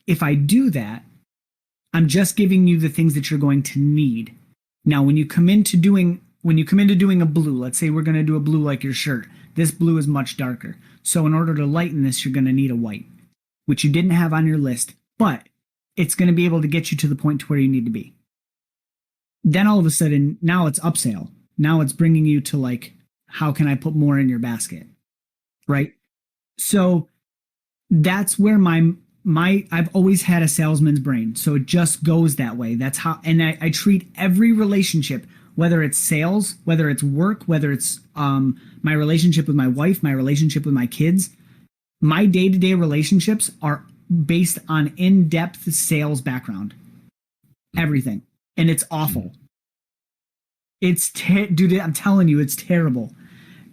if I do that, I'm just giving you the things that you're going to need. Now, when you come into doing a blue, let's say we're going to do a blue like your shirt. This blue is much darker. So in order to lighten this, you're going to need a white, which you didn't have on your list, but it's going to be able to get you to the point to where you need to be. Then all of a sudden, now it's upsell. Now it's bringing you to like, how can I put more in your basket? Right? So that's where I've always had a salesman's brain. So it just goes that way. That's how, and I treat every relationship, whether it's sales, whether it's work, whether it's my relationship with my wife, my relationship with my kids, my day-to-day relationships are based on in-depth sales background. Everything. And it's awful. Dude, I'm telling you, it's terrible,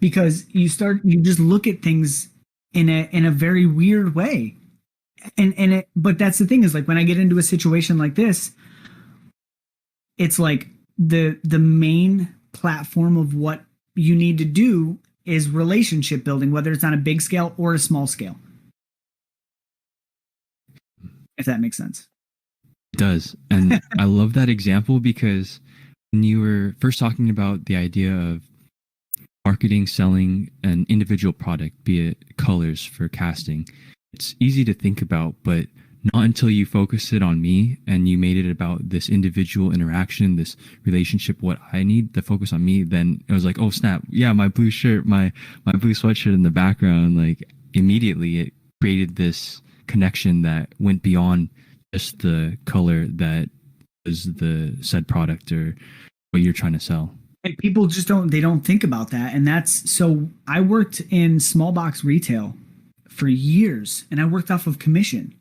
because you just look at things in a very weird way. But that's the thing, is like, when I get into a situation like this, it's like the main platform of what you need to do is relationship building, whether it's on a big scale or a small scale. If that makes sense. It does. And I love that example, because when you were first talking about the idea of marketing, selling an individual product, be it colors for casting, it's easy to think about, but not until you focus it on me and you made it about this individual interaction, this relationship, what I need, the focus on me, then it was like, oh snap, yeah, my blue shirt, my blue sweatshirt in the background, like immediately it created this connection that went beyond just the color that is the said product or what you're trying to sell. And people just don't think about that. And that's, so I worked in small box retail for years, and I worked off of commission.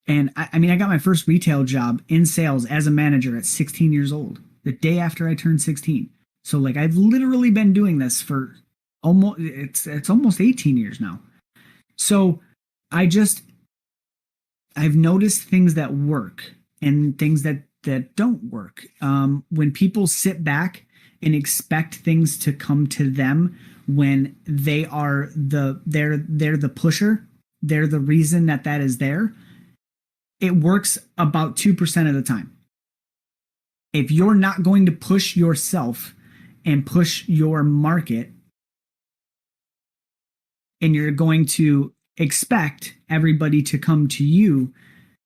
And I mean, I got my first retail job in sales as a manager at 16 years old, the day after I turned 16. So like, I've literally been doing this for it's almost 18 years now. So I've noticed things that work and things that don't work. When people sit back and expect things to come to them, when they're the pusher, they're the reason that is there, it works about 2% of the time. If you're not going to push yourself and push your market, and you're going to expect everybody to come to you,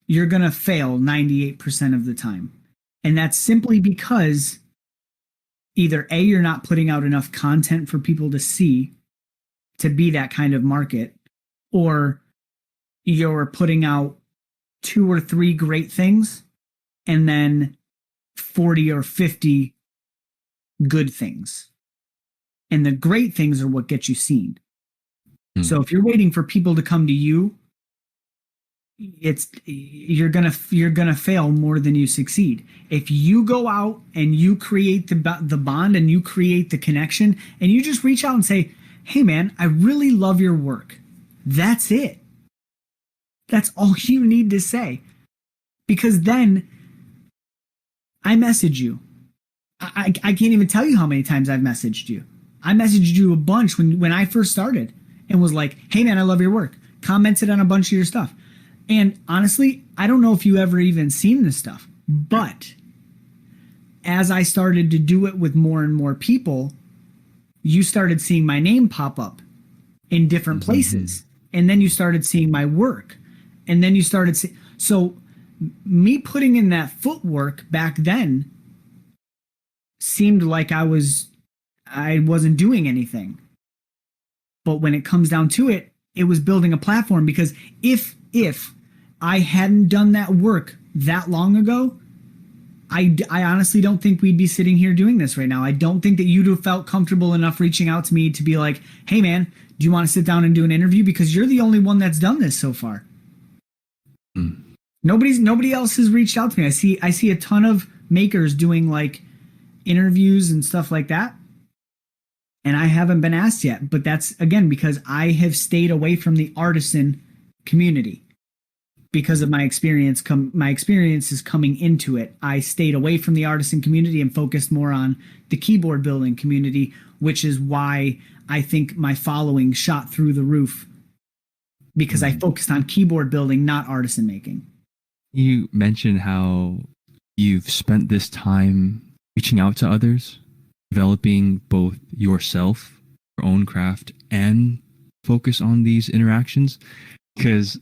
you're going to fail 98% of the time. And that's simply because either A, you're not putting out enough content for people to see to be that kind of market, or you're putting out 2 or 3 great things and then 40 or 50 good things. And the great things are what get you seen. So if you're waiting for people to come to you, you're gonna fail more than you succeed. If you go out and you create the bond and you create the connection and you just reach out and say, hey man, I really love your work. That's it. That's all you need to say. Because then I message you. I can't even tell you how many times I've messaged you. I messaged you a bunch when I first started and was like, hey man, I love your work. Commented on a bunch of your stuff. And honestly, I don't know if you ever even seen this stuff, but as I started to do it with more and more people, you started seeing my name pop up in different places. And then you started seeing my work. And then you started seeing, so me putting in that footwork back then seemed like I wasn't doing anything. But when it comes down to it, it was building a platform, because if I hadn't done that work that long ago, I honestly don't think we'd be sitting here doing this right now. I don't think that you'd have felt comfortable enough reaching out to me to be like, hey man, do you want to sit down and do an interview? Because you're the only one that's done this so far. Nobody else has reached out to me. I see a ton of makers doing like interviews and stuff like that. And I haven't been asked yet, but that's again because I have stayed away from the artisan community because of my experience. My experiences coming into it, I stayed away from the artisan community and focused more on the keyboard building community, which is why I think my following shot through the roof because I focused on keyboard building, not artisan making. You mentioned how you've spent this time reaching out to others, developing both yourself, your own craft, and focus on these interactions. Because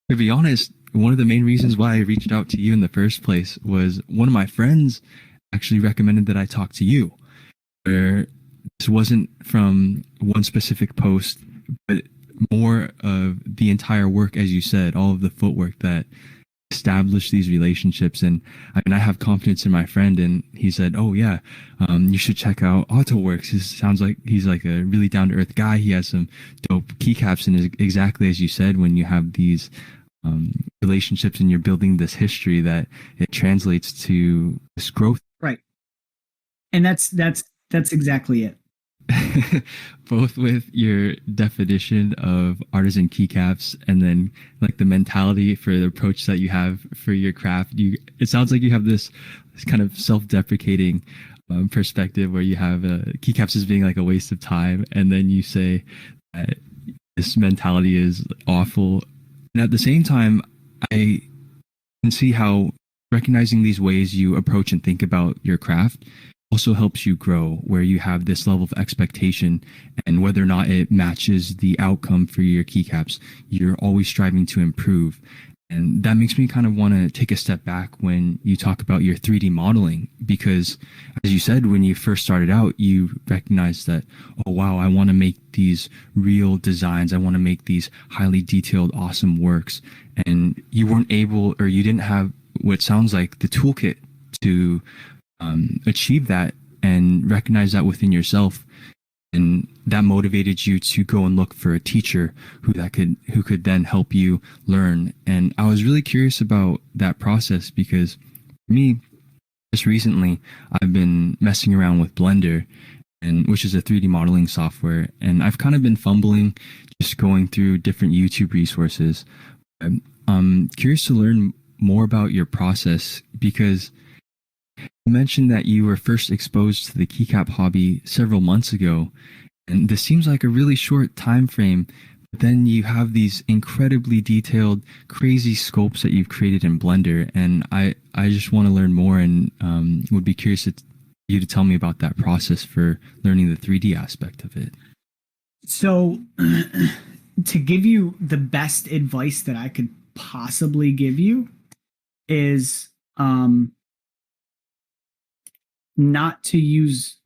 to be honest, one of the main reasons why I reached out to you in the first place was one of my friends actually recommended that I talk to you. Where this wasn't from one specific post, but more of the entire work, as you said, all of the footwork that establish these relationships. And I mean, I have confidence in my friend, and he said, oh yeah, you should check out ATO Works. It sounds like he's like a really down to earth guy. He has some dope keycaps, and exactly as you said, when you have these relationships and you're building this history, that it translates to this growth. Right. And that's exactly it. Both with your definition of artisan keycaps and then like the mentality for the approach that you have for your craft, it sounds like you have this kind of self-deprecating perspective where you have keycaps as being like a waste of time, and then you say that this mentality is awful. And at the same time, I can see how recognizing these ways you approach and think about your craft also helps you grow, where you have this level of expectation, and whether or not it matches the outcome for your keycaps, you're always striving to improve. And that makes me kind of want to take a step back when you talk about your 3D modeling, because as you said, when you first started out, you recognized that, oh wow, I want to make these real designs. I want to make these highly detailed, awesome works. And you weren't able, or you didn't have what sounds like the toolkit to achieve that and recognize that within yourself. And that motivated you to go and look for a teacher who could then help you learn. And I was really curious about that process because for me, just recently, I've been messing around with Blender, which is a 3D modeling software. And I've kind of been fumbling, just going through different YouTube resources. I'm curious to learn more about your process, because you mentioned that you were first exposed to the keycap hobby several months ago, and this seems like a really short time frame, but then you have these incredibly detailed, crazy scopes that you've created in Blender, and I just want to learn more, and would be curious for you to tell me about that process for learning the 3D aspect of it. So, to give you the best advice that I could possibly give you is not to use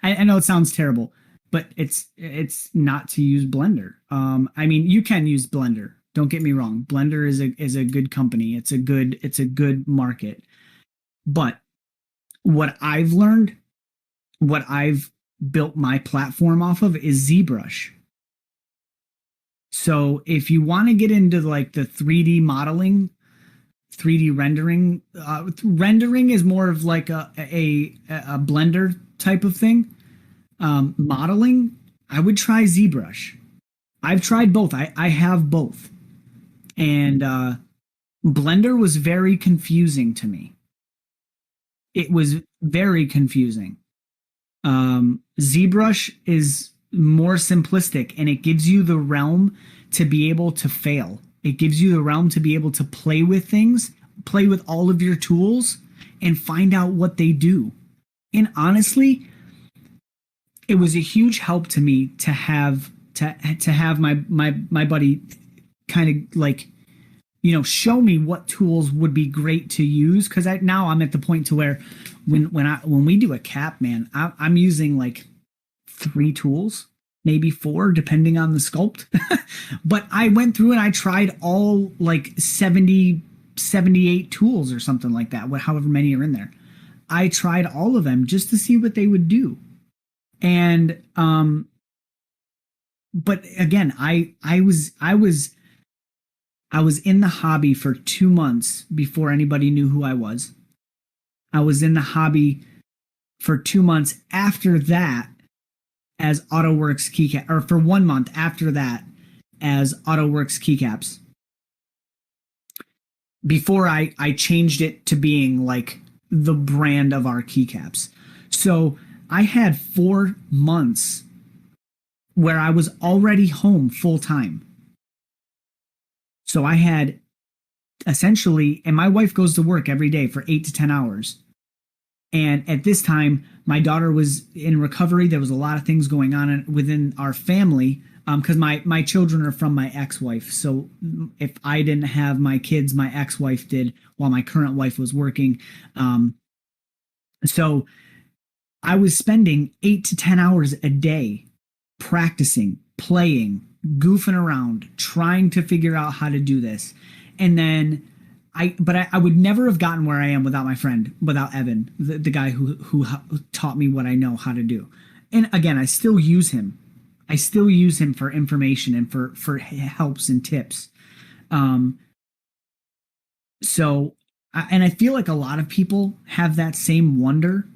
I know it sounds terrible, but it's not to use Blender. I mean, you can use Blender, don't get me wrong. Blender is a good company. It's a good market. But what I've learned, what I've built my platform off of, is ZBrush. So if you want to get into like the 3D modeling, 3D rendering, rendering is more of like a Blender type of thing. Modeling, I would try ZBrush. I've tried both. I have both. And Blender was very confusing to me. It was very confusing. ZBrush is more simplistic, and it gives you the realm to be able to fail. It gives you the realm to be able to play with things, play with all of your tools, and find out what they do. And honestly, it was a huge help to me to have my buddy kind of like, you know, show me what tools would be great to use. Because now I'm at the point to where when we do a cap, man, I'm using like 3 tools, maybe 4, depending on the sculpt. But I went through and I tried all like 78 tools or something like that, however many are in there. I tried all of them just to see what they would do. And but again, I was in the hobby for 2 months before anybody knew who I was. I was in the hobby for 2 months after that as ATO Works keycap, or for 1 month after that as ATO Works keycaps. Before I changed it to being like the brand of our keycaps. So I had 4 months where I was already home full time. So I had essentially, and my wife goes to work every day for 8 to 10 hours. And at this time, my daughter was in recovery. There was a lot of things going on within our family because my children are from my ex-wife. So if I didn't have my kids, my ex-wife did while my current wife was working. So I was spending 8 to 10 hours a day practicing, playing, goofing around, trying to figure out how to do this. And then I would never have gotten where I am without my friend, without Evan, the guy who taught me what I know how to do. And again, I still use him. I still use him for information and for helps and tips. So, and I feel like a lot of people have that same wonder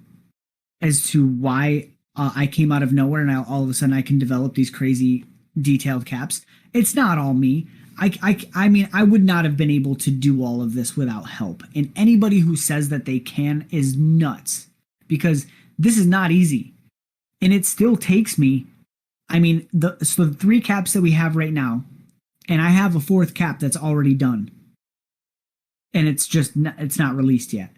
as to why I came out of nowhere and all of a sudden I can develop these crazy detailed caps. It's not all me. I mean, I would not have been able to do all of this without help. And anybody who says that they can is nuts, because this is not easy. And it still takes me, I mean, the 3 caps that we have right now, and I have a 4th cap that's already done. And it's not released yet.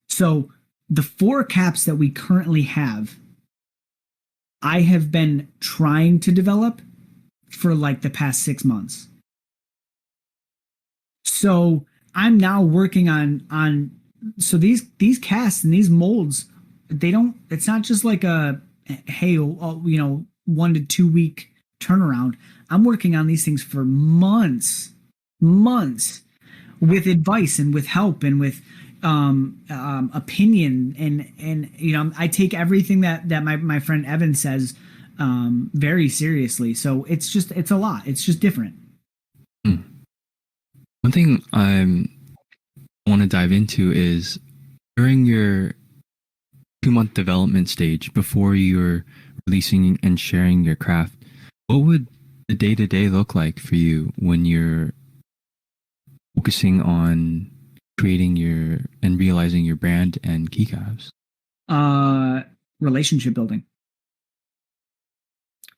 So the 4 caps that we currently have, I have been trying to develop for like the past 6 months. So I'm now working on so these casts and these molds, it's not just like a, hey, 1 to 2 week turnaround. I'm working on these things for months with advice and with help and with opinion. And I take everything that my friend Evan says very seriously. So it's a lot. It's just different. One thing I want to dive into is during your 2-month development stage, before you're releasing and sharing your craft, what would the day-to-day look like for you when you're focusing on creating and realizing your brand and keycaps? Relationship building.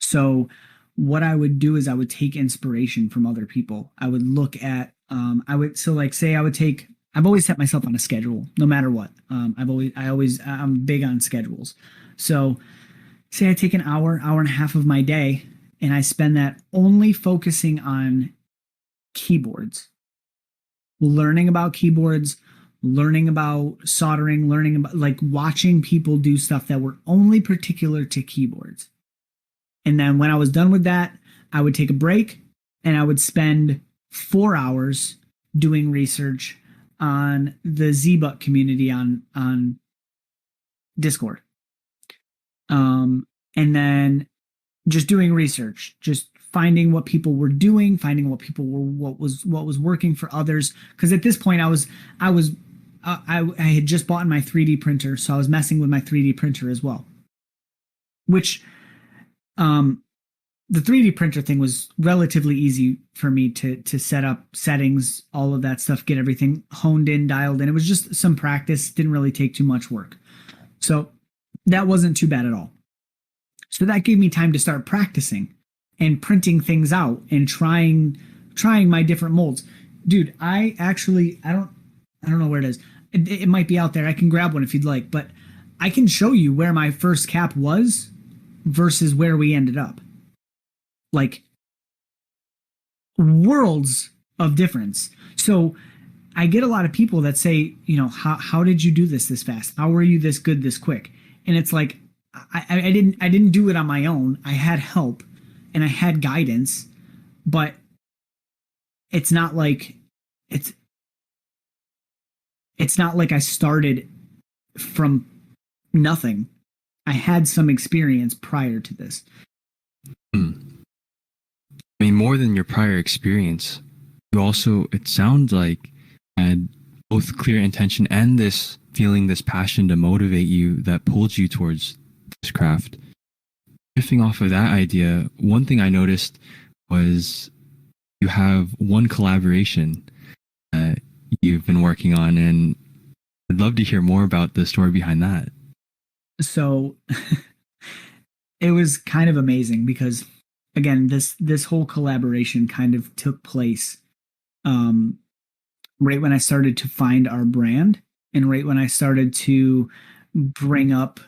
So what I would do is I would take inspiration from other people. I would look at, I've always set myself on a schedule, no matter what. I'm big on schedules. So say I take an hour and a half of my day, and I spend that only focusing on keyboards, learning about keyboards, learning about soldering, learning about like watching people do stuff that were only particular to keyboards. And then when I was done with that, I would take a break and I would spend 4 hours doing research on the ZBUT community on Discord. And then just doing research, just finding what people were doing, finding what was working for others. Because at this point, I had just bought my 3D printer, so I was messing with my 3D printer as well. Which, the 3D printer thing was relatively easy for me to set up settings, all of that stuff, get everything honed in, dialed in. It was just some practice, didn't really take too much work. So that wasn't too bad at all. So that gave me time to start practicing and printing things out and trying my different molds. Dude, I don't know where it is. It might be out there. I can grab one if you'd like, but I can show you where my first cap was versus where we ended up. Like worlds of difference. So I get a lot of people that say, how did you do this fast? How were you this good this quick? And it's like, I didn't do it on my own. I had help and I had guidance, but it's not like I started from nothing. I had some experience prior to this. I mean, more than your prior experience, you also, it sounds like, had both clear intention and this feeling, this passion to motivate you that pulled you towards this craft. Riffing off of that idea, one thing I noticed was you have one collaboration that you've been working on, and I'd love to hear more about the story behind that. So it was kind of amazing because, again, this whole collaboration kind of took place right when I started to find our brand, and right when I started to bring up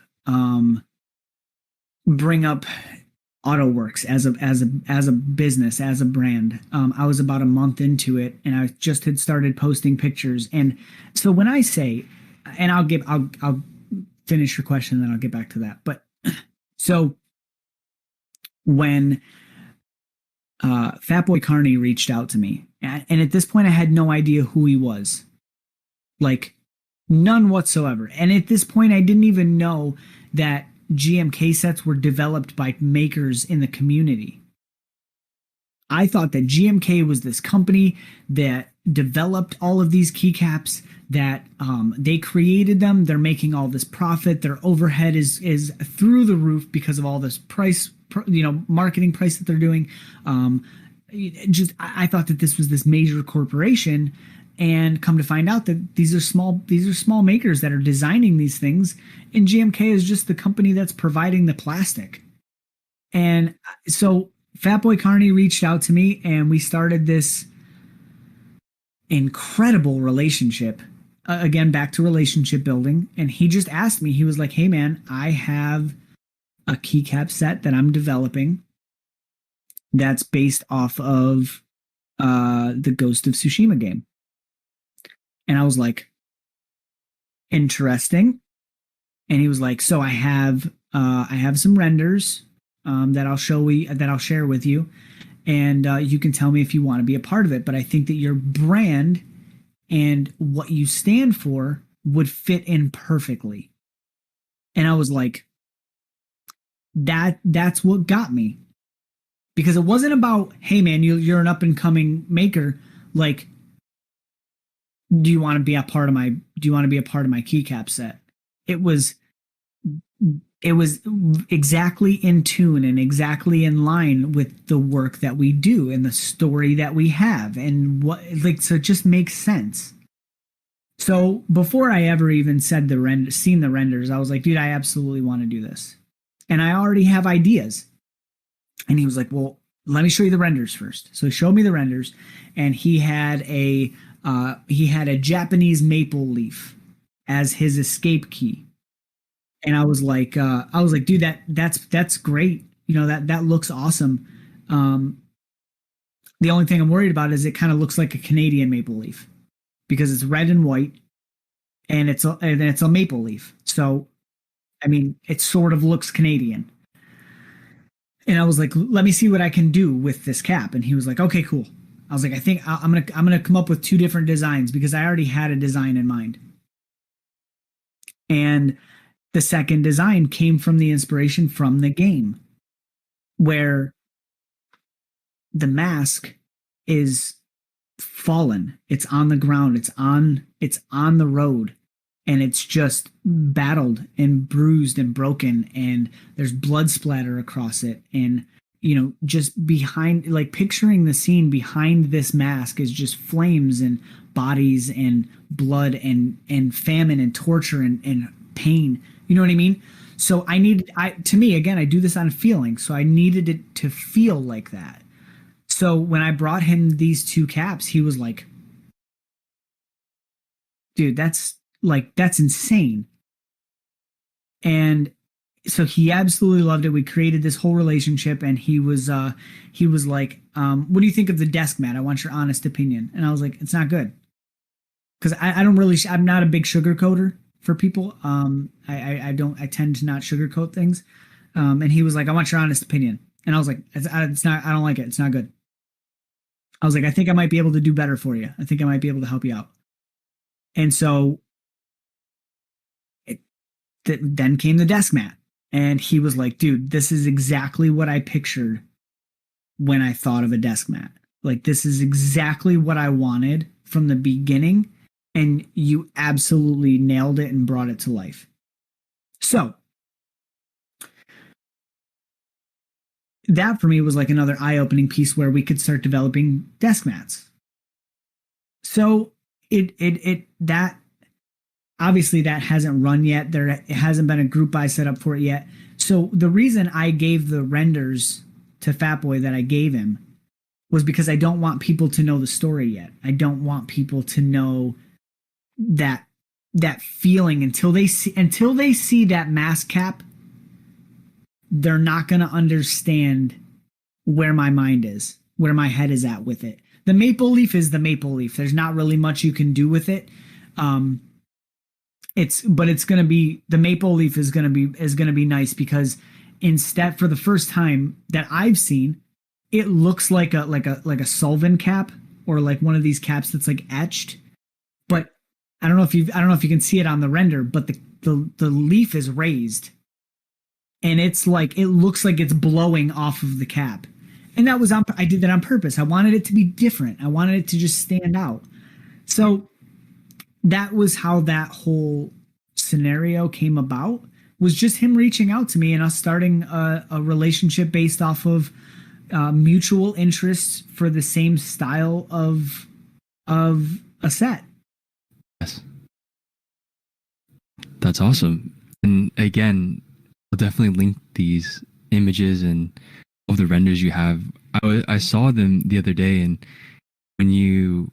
ATO Works as a business, as a brand. I was about a month into it, and I just had started posting pictures. And so when I say, and I'll finish your question, then I'll get back to that. But so when Fatboy Carney reached out to me, and at this point I had no idea who he was, like none whatsoever. And at this point I didn't even know that GMK sets were developed by makers in the community. I thought that GMK was this company that developed all of these keycaps, that they created them, they're making all this profit, their overhead is through the roof because of all this price, marketing price that they're doing. I thought that this was this major corporation, and come to find out that these are small makers that are designing these things, and GMK is just the company that's providing the plastic. And so Fatboy Carney reached out to me, and we started this incredible relationship. Again, back to relationship building. And he just asked me, he was like, "Hey man, I have a keycap set that I'm developing that's based off of the Ghost of Tsushima game." And I was like, interesting. And he was like, "So I have some renders that I'll share with you, and you can tell me if you want to be a part of it. But I think that your brand and what you stand for would fit in perfectly." And I was like, that's what got me, because it wasn't about, "Hey man, you're an up and coming maker, like, do you want to be a part of my keycap set?" It was exactly in tune and exactly in line with the work that we do and the story that we have, and so it just makes sense. So before I ever even seen the renders, I was like, "Dude, I absolutely want to do this, and I already have ideas." And he was like, "Well, let me show you the renders first." So he showed me the renders, and he had a Japanese maple leaf as his escape key. And I was like, "Dude, that's great. That looks awesome. The only thing I'm worried about is it kind of looks like a Canadian maple leaf, because it's red and white, and it's a maple leaf. So, I mean, it sort of looks Canadian." And I was like, "Let me see what I can do with this cap." And he was like, "Okay, cool." I was like, "I think I'm gonna come up with two different designs," because I already had a design in mind. And the second design came from the inspiration from the game, where the mask is fallen. It's on the ground. It's on the road, and it's just battled and bruised and broken, and there's blood splatter across it. And just behind, like, picturing the scene behind this mask is just flames and bodies and blood and famine and torture and pain. You know what I mean? So to me, again, I do this on feeling. So I needed it to feel like that. So when I brought him these two caps, he was like, "Dude, that's insane." And so he absolutely loved it. We created this whole relationship, and he was like, "What do you think of the desk mat? I want your honest opinion." And I was like, "It's not good." Because I'm not a big sugarcoater for people. I tend to not sugarcoat things. And he was like, "I want your honest opinion." And I was like, it's not, I don't like it. It's not good." I was like, "I think I might be able to do better for you. I think I might be able to help you out." And so then came the desk mat. And he was like, dude, this is exactly what I pictured when I thought of a desk mat. Like, this is exactly what I wanted from the beginning. And you absolutely nailed it and brought it to life. So that for me was like another eye-opening piece where we could start developing desk mats. So that obviously that hasn't run yet. It hasn't been a group buy set up for it yet. So the reason I gave the renders to Fatboy that I gave him was because I don't want people to know the story yet. I don't want people to know that feeling until they see that mask cap. They're not going to understand where my mind is, where my head is at with it. The maple leaf is the maple leaf. There's not really much you can do with it. It's going to be, the maple leaf is going to be nice because instead, for the first time that I've seen, it looks like a solvent cap or like one of these caps that's like etched. But I don't know if you can see it on the render, but the leaf is raised. And it's like, it looks like it's blowing off of the cap. And that was I did that on purpose. I wanted it to be different. I wanted it to just stand out. So that was how that whole scenario came about, was just him reaching out to me and us starting a relationship based off of mutual interests for the same style of a set. Yes. That's awesome. And again, I'll definitely link these images and of the renders you have. I saw them the other day, and when you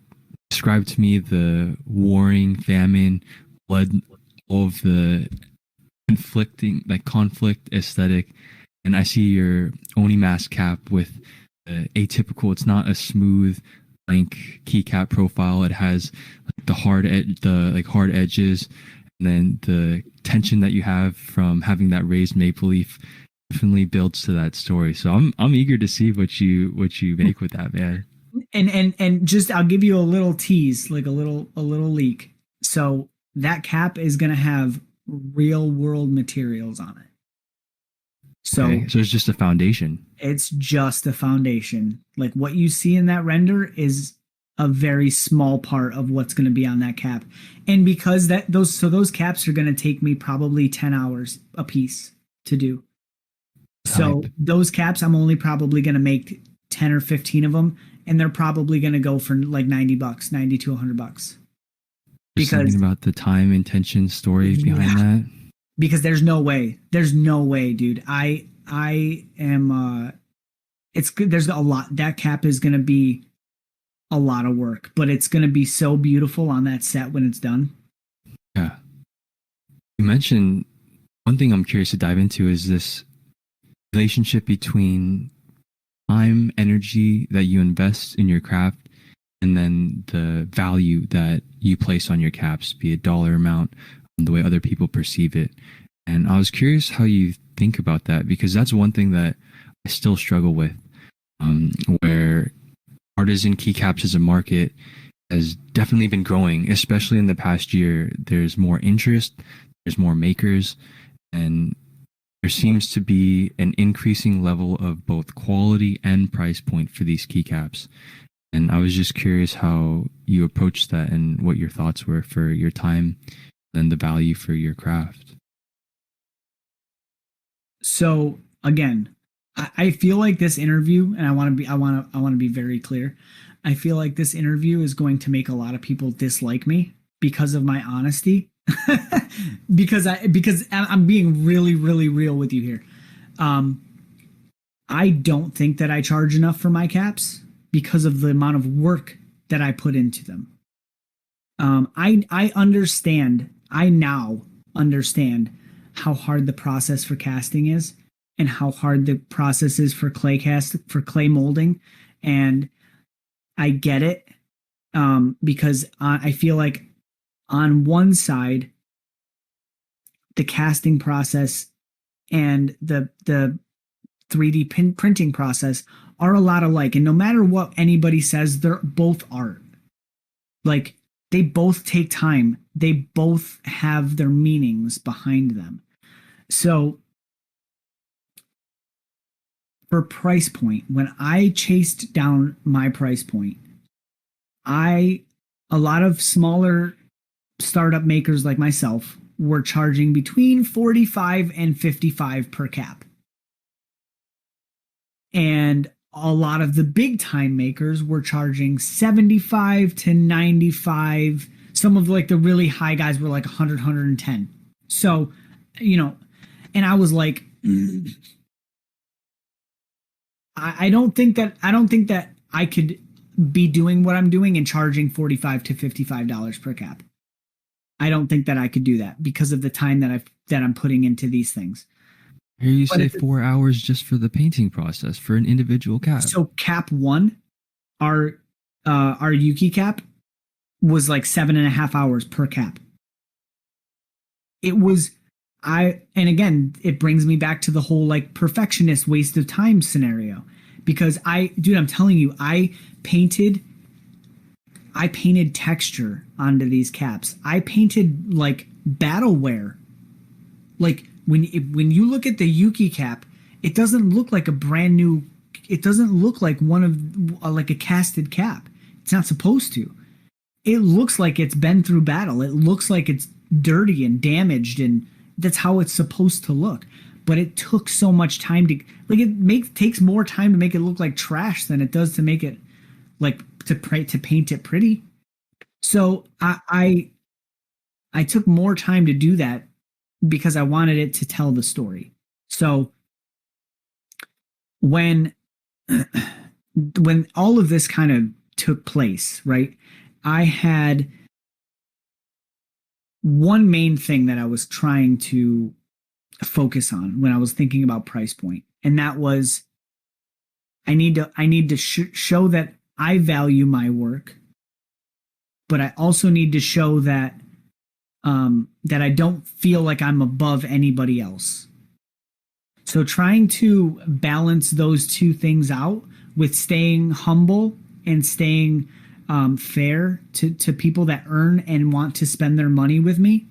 described to me the warring, famine, blood, all of the conflict aesthetic, and I see your Oni mask cap with atypical. It's not a smooth, blank keycap profile. It has the hard edges, and then the tension that you have from having that raised maple leaf definitely builds to that story. So I'm eager to see what you make with that, man. And just, I'll give you a little tease, like a little leak. So that cap is going to have real world materials on it. So, okay, so it's just a foundation. It's just a foundation. Like what you see in that render is a very small part of what's going to be on that cap. And because those caps are going to take me probably 10 hours a piece to do. So those caps, I'm only probably going to make 10 or 15 of them, and they're probably going to go for like $90, $90 to $100. Because something about the time, intention, story behind that. Because there's no way, dude. I am. It's good. There's a lot. That cap is going to be a lot of work, but it's going to be so beautiful on that set when it's done. Yeah. You mentioned one thing I'm curious to dive into is this relationship between time, energy that you invest in your craft, and then the value that you place on your caps, be it dollar amount, the way other people perceive it. And I was curious how you think about that, because that's one thing that I still struggle with, where artisan keycaps as a market has definitely been growing, especially in the past year. There's more interest, there's more makers, and there seems to be an increasing level of both quality and price point for these keycaps. And I was just curious how you approached that and what your thoughts were for your time and the value for your craft. So again, I feel like this interview, and I want to be very clear. I feel like this interview is going to make a lot of people dislike me because of my honesty. because I'm being really, really real with you here. I don't think that I charge enough for my caps because of the amount of work that I put into them. I understand. I now understand how hard the process for casting is, and how hard the process is for clay molding, and I get it, because I feel like on one side, the casting process and the 3D printing process are a lot alike. And no matter what anybody says, they're both art. Like, they both take time. They both have their meanings behind them. So for price point, when I chased down my price point, a lot of smaller startup makers like myself were charging between 45 and 55 per cap. And a lot of the big time makers were charging 75 to 95. Some of like the really high guys were like 100, 110. So, and I was like, I don't think that I could be doing what I'm doing and charging $45 to $55 per cap. I don't think that I could do that because of the time that I'm putting into these things. Here you say 4 hours just for the painting process for an individual cap. So cap one, our Yuki cap was like 7.5 hours per cap. It was, and again, it brings me back to the whole like perfectionist waste of time scenario, because I'm telling you, I painted texture onto these caps. I painted like battleware. Like when you look at the Yuki cap, it doesn't look like a brand new. It doesn't look like one of like a casted cap. It's not supposed to. It looks like it's been through battle. It looks like it's dirty and damaged, and that's how it's supposed to look. But it took so much time to takes more time to make it look like trash than it does to make it like to paint it pretty. So I took more time to do that because I wanted it to tell the story. So when all of this kind of took place, right, I had one main thing that I was trying to focus on when I was thinking about price point, and that was I need to show that I value my work, but I also need to show that that I don't feel like I'm above anybody else. So trying to balance those two things out with staying humble and staying fair to people that earn and want to spend their money with me,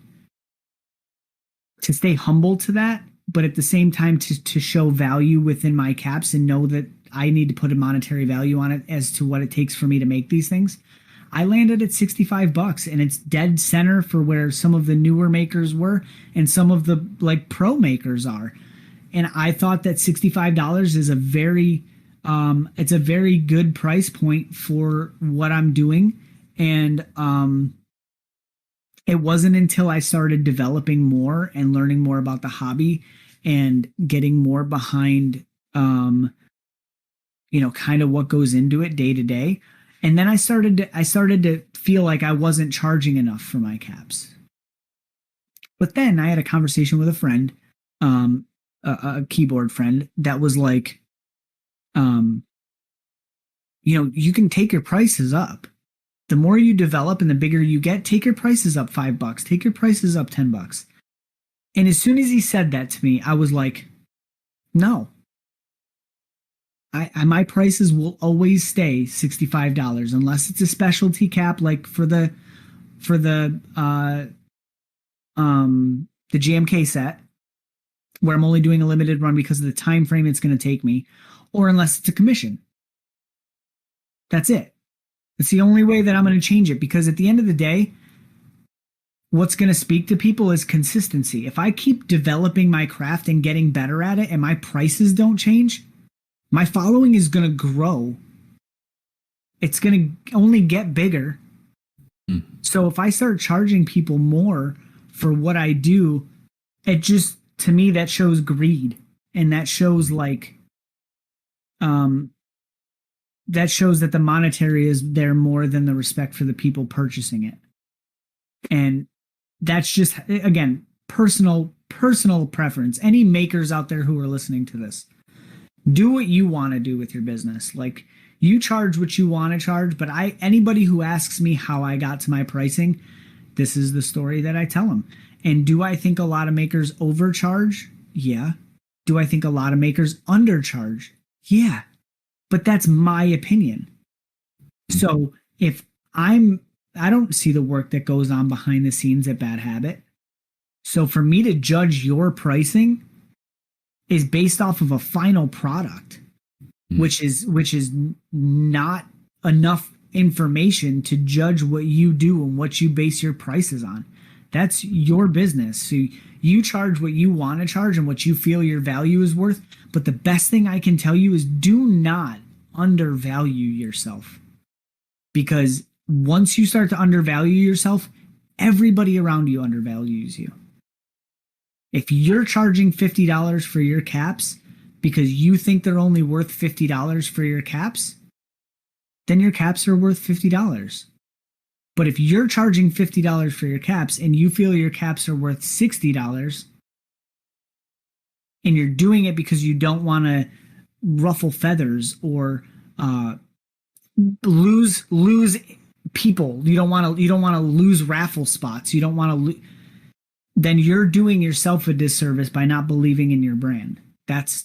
to stay humble to that, but at the same time to show value within my caps and know that I need to put a monetary value on it as to what it takes for me to make these things. I landed at $65, and it's dead center for where some of the newer makers were and some of the like pro makers are. And I thought that $65 is it's a very good price point for what I'm doing. And it wasn't until I started developing more and learning more about the hobby and getting more behind kind of what goes into it day to day. And then I started to feel like I wasn't charging enough for my caps. But then I had a conversation with a friend, a keyboard friend, that was like, you can take your prices up. The more you develop and the bigger you get, take your prices up $5, take your prices up $10. And as soon as he said that to me, I was like, no. My prices will always stay $65 unless it's a specialty cap, like for the GMK set, where I'm only doing a limited run because of the time frame it's going to take me, or unless it's a commission. That's it. It's the only way that I'm going to change it, because at the end of the day, what's going to speak to people is consistency. If I keep developing my craft and getting better at it and my prices don't change, my following is going to grow. It's going to only get bigger. So if I start charging people more for what I do, it just, to me, that shows greed. And that shows like, that shows that the monetary is there more than the respect for the people purchasing it. And that's just, again, personal preference. Any makers out there who are listening to this, do what you want to do with your business. Like, you charge what you want to charge, but anybody who asks me how I got to my pricing, this is the story that I tell them. And do I think a lot of makers overcharge? Yeah. Do I think a lot of makers undercharge? Yeah. But that's my opinion. So if I don't see the work that goes on behind the scenes at Bad Habit. So for me to judge your pricing is based off of a final product, which is not enough information to judge what you do and what you base your prices on. That's your business. So you charge what you want to charge and what you feel your value is worth. But the best thing I can tell you is do not undervalue yourself. Because once you start to undervalue yourself, everybody around you undervalues you. If you're charging $50 for your caps because you think they're only worth $50 for your caps, then your caps are worth $50. But if you're charging $50 for your caps and you feel your caps are worth $60 and you're doing it because you don't want to ruffle feathers or lose people, you don't want to lose raffle spots, you don't want to then you're doing yourself a disservice by not believing in your brand. That's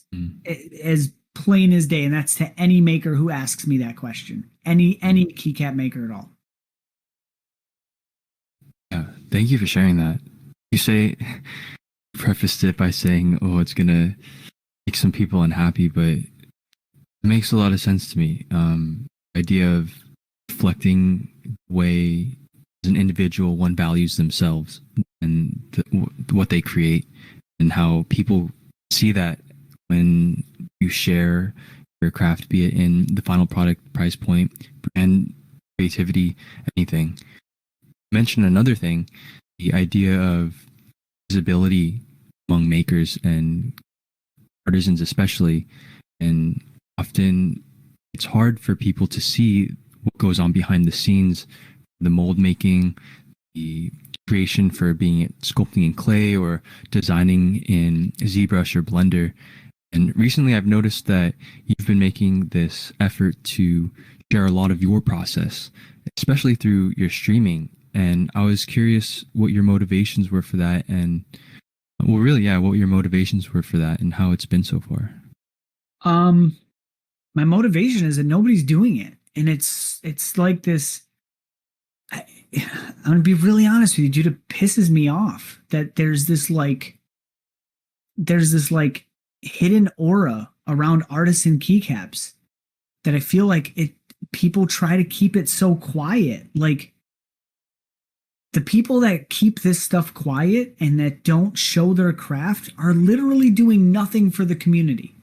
as plain as day, and that's to any maker who asks me that question. Any keycap maker at all. Yeah, thank you for sharing that. You prefaced it by saying, "Oh, it's gonna make some people unhappy," but it makes a lot of sense to me. Idea of reflecting the way as an individual one values themselves and what they create, and how people see that when you share your craft, be it in the final product, price point, brand, creativity, anything. Mention another thing, the idea of visibility among makers and artisans especially, and often it's hard for people to see what goes on behind the scenes, the mold making, the creation for being sculpting in clay or designing in ZBrush or Blender. And recently I've noticed that you've been making this effort to share a lot of your process, especially through your streaming. And I was curious what your motivations were for that, and what your motivations were for that and how it's been so far. My motivation is that nobody's doing it. And it's like this, I'm going to be really honest with you, dude, it pisses me off that there's this hidden aura around artisan keycaps that I feel like people try to keep it so quiet. Like, the people that keep this stuff quiet and that don't show their craft are literally doing nothing for the community.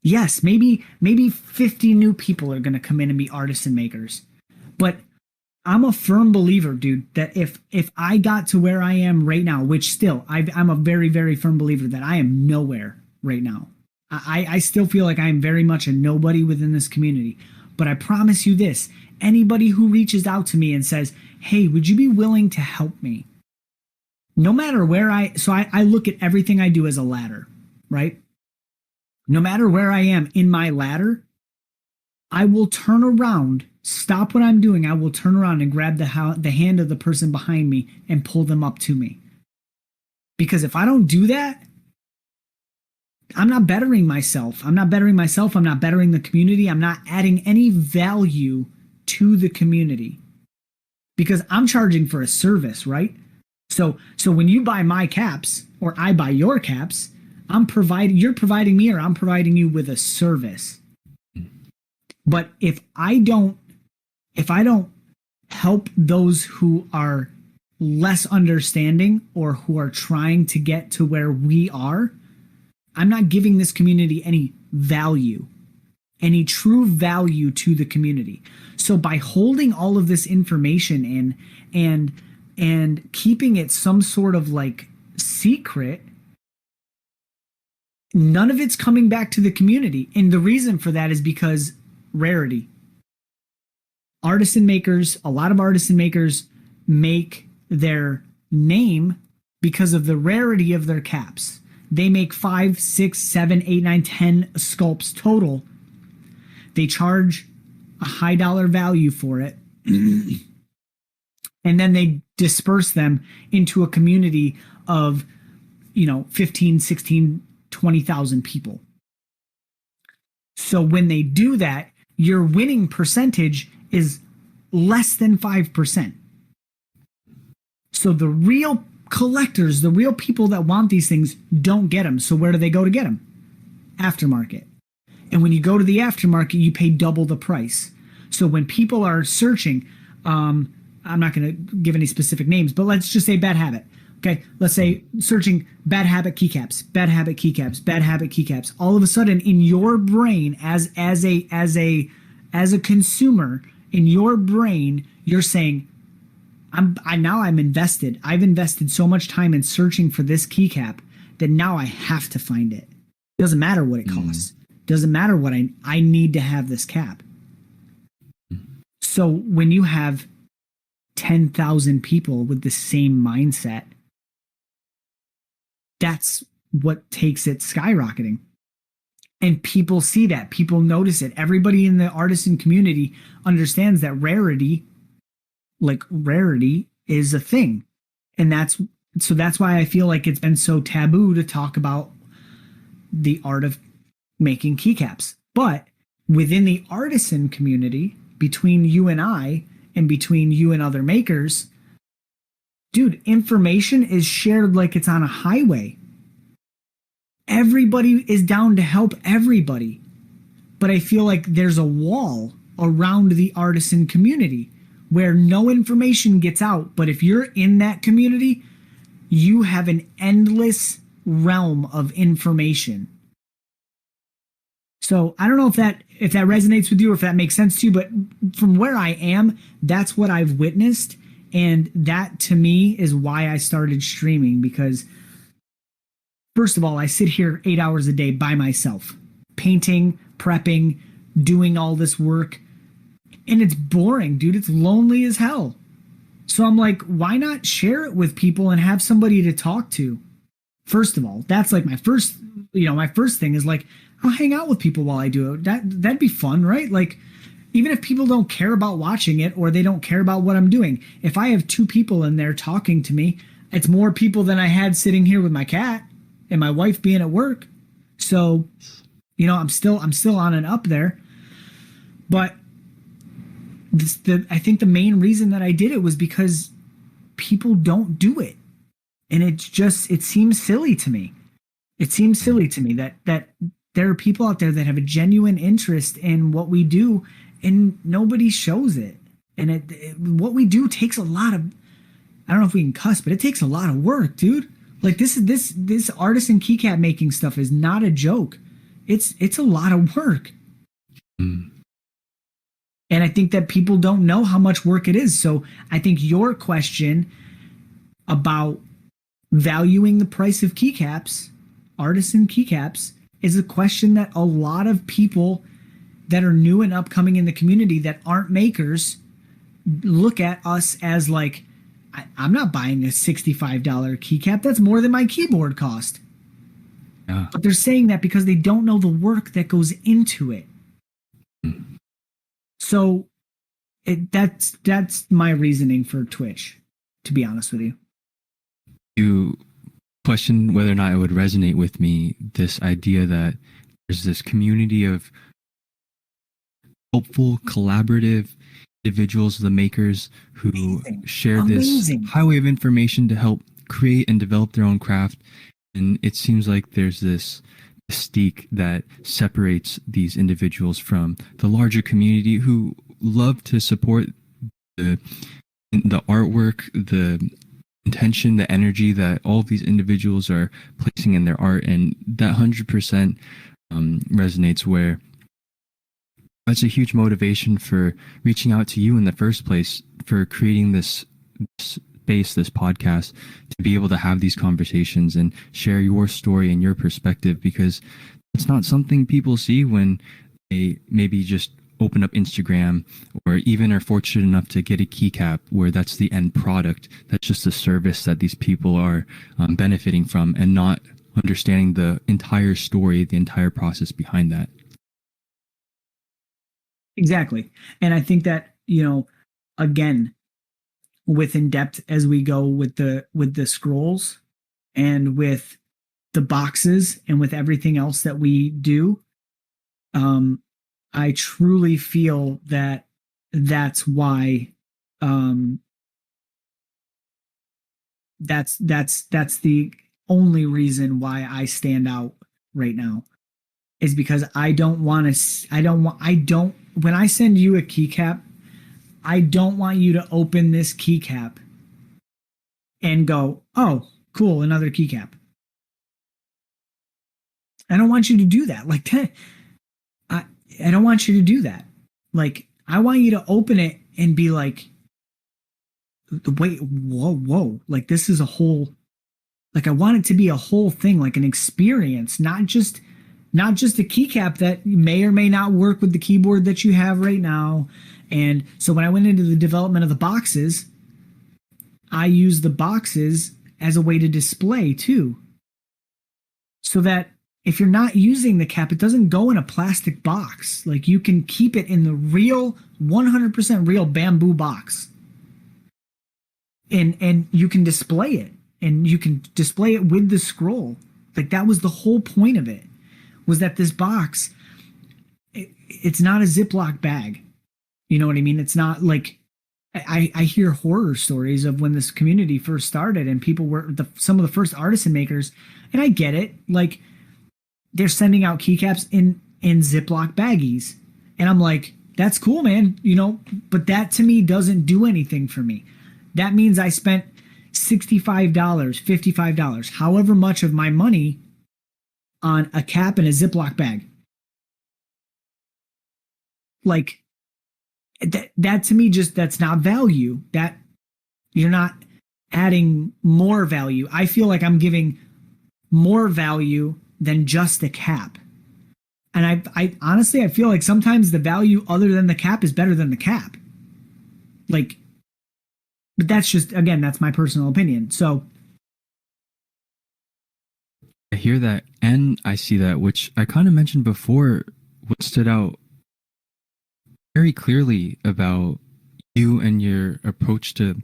Yes, maybe 50 new people are going to come in and be artisan makers. But I'm a firm believer, dude, that if I got to where I am right now, which still, I'm a very, very firm believer that I am nowhere right now. I still feel like I am very much a nobody within this community. But I promise you this, anybody who reaches out to me and says, hey, would you be willing to help me? No matter where I look at everything I do as a ladder, right? No matter where I am in my ladder, I will turn around, stop what I'm doing. I will turn around and grab the hand of the person behind me and pull them up to me. Because if I don't do that, I'm not bettering myself. I'm not bettering the community. I'm not adding any value to the community. Because I'm charging for a service, right? So when you buy my caps or I buy your caps, you're providing me or I'm providing you with a service. But if I don't help those who are less understanding or who are trying to get to where we are, I'm not giving this community any value, any true value to the community. So by holding all of this information in and keeping it some sort of like secret, none of it's coming back to the community. And the reason for that is because rarity. A lot of artisan makers make their name because of the rarity of their caps. They make 5, 6, 7, 8, 9, 10 sculpts total. They charge a high dollar value for it. And then they disperse them into a community of, 15, 16, 20,000 people. So when they do that, your winning percentage is less than 5%. So the real collectors, the real people that want these things, don't get them. So where do they go to get them? Aftermarket. And when you go to the aftermarket, you pay double the price. So when people are searching, I'm not going to give any specific names, but let's just say bad habit. Okay, let's say searching bad habit keycaps, bad habit keycaps, bad habit keycaps. All of a sudden, in your brain, as a consumer, in your brain, you're saying, I'm invested. I've invested so much time in searching for this keycap that now I have to find it. Doesn't matter what it costs. Doesn't matter what I need to have this cap. So when you have 10,000 people with the same mindset, that's what takes it skyrocketing. And people see that. People notice it. Everybody in the artisan community understands that rarity is a thing. And that's why I feel like it's been so taboo to talk about the art of making keycaps. But within the artisan community, between you and I, and between you and other makers, dude, information is shared like it's on a highway. Everybody is down to help everybody. But I feel like there's a wall around the artisan community where no information gets out. But if you're in that community, you have an endless realm of information. So I don't know if that resonates with you or if that makes sense to you, but from where I am, that's what I've witnessed. And that to me is why I started streaming, because first of all, I sit here 8 hours a day by myself, painting, prepping, doing all this work. And it's boring, dude. It's lonely as hell. So I'm like, why not share it with people and have somebody to talk to? First of all, that's like my first thing is like, I'll hang out with people while I do it. That'd be fun, right? Like, even if people don't care about watching it or they don't care about what I'm doing, if I have 2 people in there talking to me, it's more people than I had sitting here with my cat and my wife being at work. So, I'm still on and up there. But I think the main reason that I did it was because people don't do it. And it seems silly to me. It seems silly to me that there are people out there that have a genuine interest in what we do and nobody shows it. And what we do takes a lot of, I don't know if we can cuss, but it takes a lot of work, dude. Like this artisan keycap making stuff is not a joke. It's a lot of work. And I think that people don't know how much work it is. So I think your question about valuing the price of keycaps, artisan keycaps, is a question that a lot of people that are new and upcoming in the community that aren't makers look at us as like, I'm not buying a $65 keycap. That's more than my keyboard cost. Yeah. But they're saying that because they don't know the work that goes into it. So that's my reasoning for Twitch, to be honest with you. You question whether or not it would resonate with me, this idea that there's this community of helpful, collaborative individuals, the makers, who share this highway of information to help create and develop their own craft. And it seems like there's this mystique that separates these individuals from the larger community who love to support the artwork, the intention, the energy that all of these individuals are placing in their art. And that 100% resonates, where that's a huge motivation for reaching out to you in the first place, for creating this space, this podcast, to be able to have these conversations and share your story and your perspective, because it's not something people see when they maybe just open up Instagram or even are fortunate enough to get a keycap where that's the end product. That's just a service that these people are benefiting from, and not understanding the entire story, the entire process behind that. Exactly. And I think that, again, with in depth as we go with the scrolls and with the boxes and with everything else that we do, I truly feel that that's why that's the only reason why I stand out right now, is because I don't want to. I don't. When I send you a keycap, I don't want you to open this keycap and go, "Oh, cool, another keycap." I don't want you to do that. Like, I don't want you to do that. Like, I want you to open it and be like, wait, whoa. Like, this is a whole, like, I want it to be a whole thing, like an experience, not just a keycap that may or may not work with the keyboard that you have right now. And so when I went into the development of the boxes, I used the boxes as a way to display too. So that if you're not using the cap, it doesn't go in a plastic box. Like, you can keep it in the real 100% real bamboo box. And you can display it, and you can display it with the scroll. Like, that was the whole point of it, was that this box, it's not a Ziploc bag. You know what I mean? It's not like, I hear horror stories of when this community first started and people were some of the first artisan makers, and I get it. Like, they're sending out keycaps in Ziploc baggies. And I'm like, that's cool, man. You know, but that to me doesn't do anything for me. That means I spent $65, $55, however much of my money on a cap in a Ziploc bag. Like, that to me, just, that's not value. That you're not adding more value. I feel like I'm giving more value than just a cap. And I honestly, I feel like sometimes the value other than the cap is better than the cap. Like, but that's just, again, that's my personal opinion. So I hear that, and I see that, which I kind of mentioned before. What stood out very clearly about you and your approach to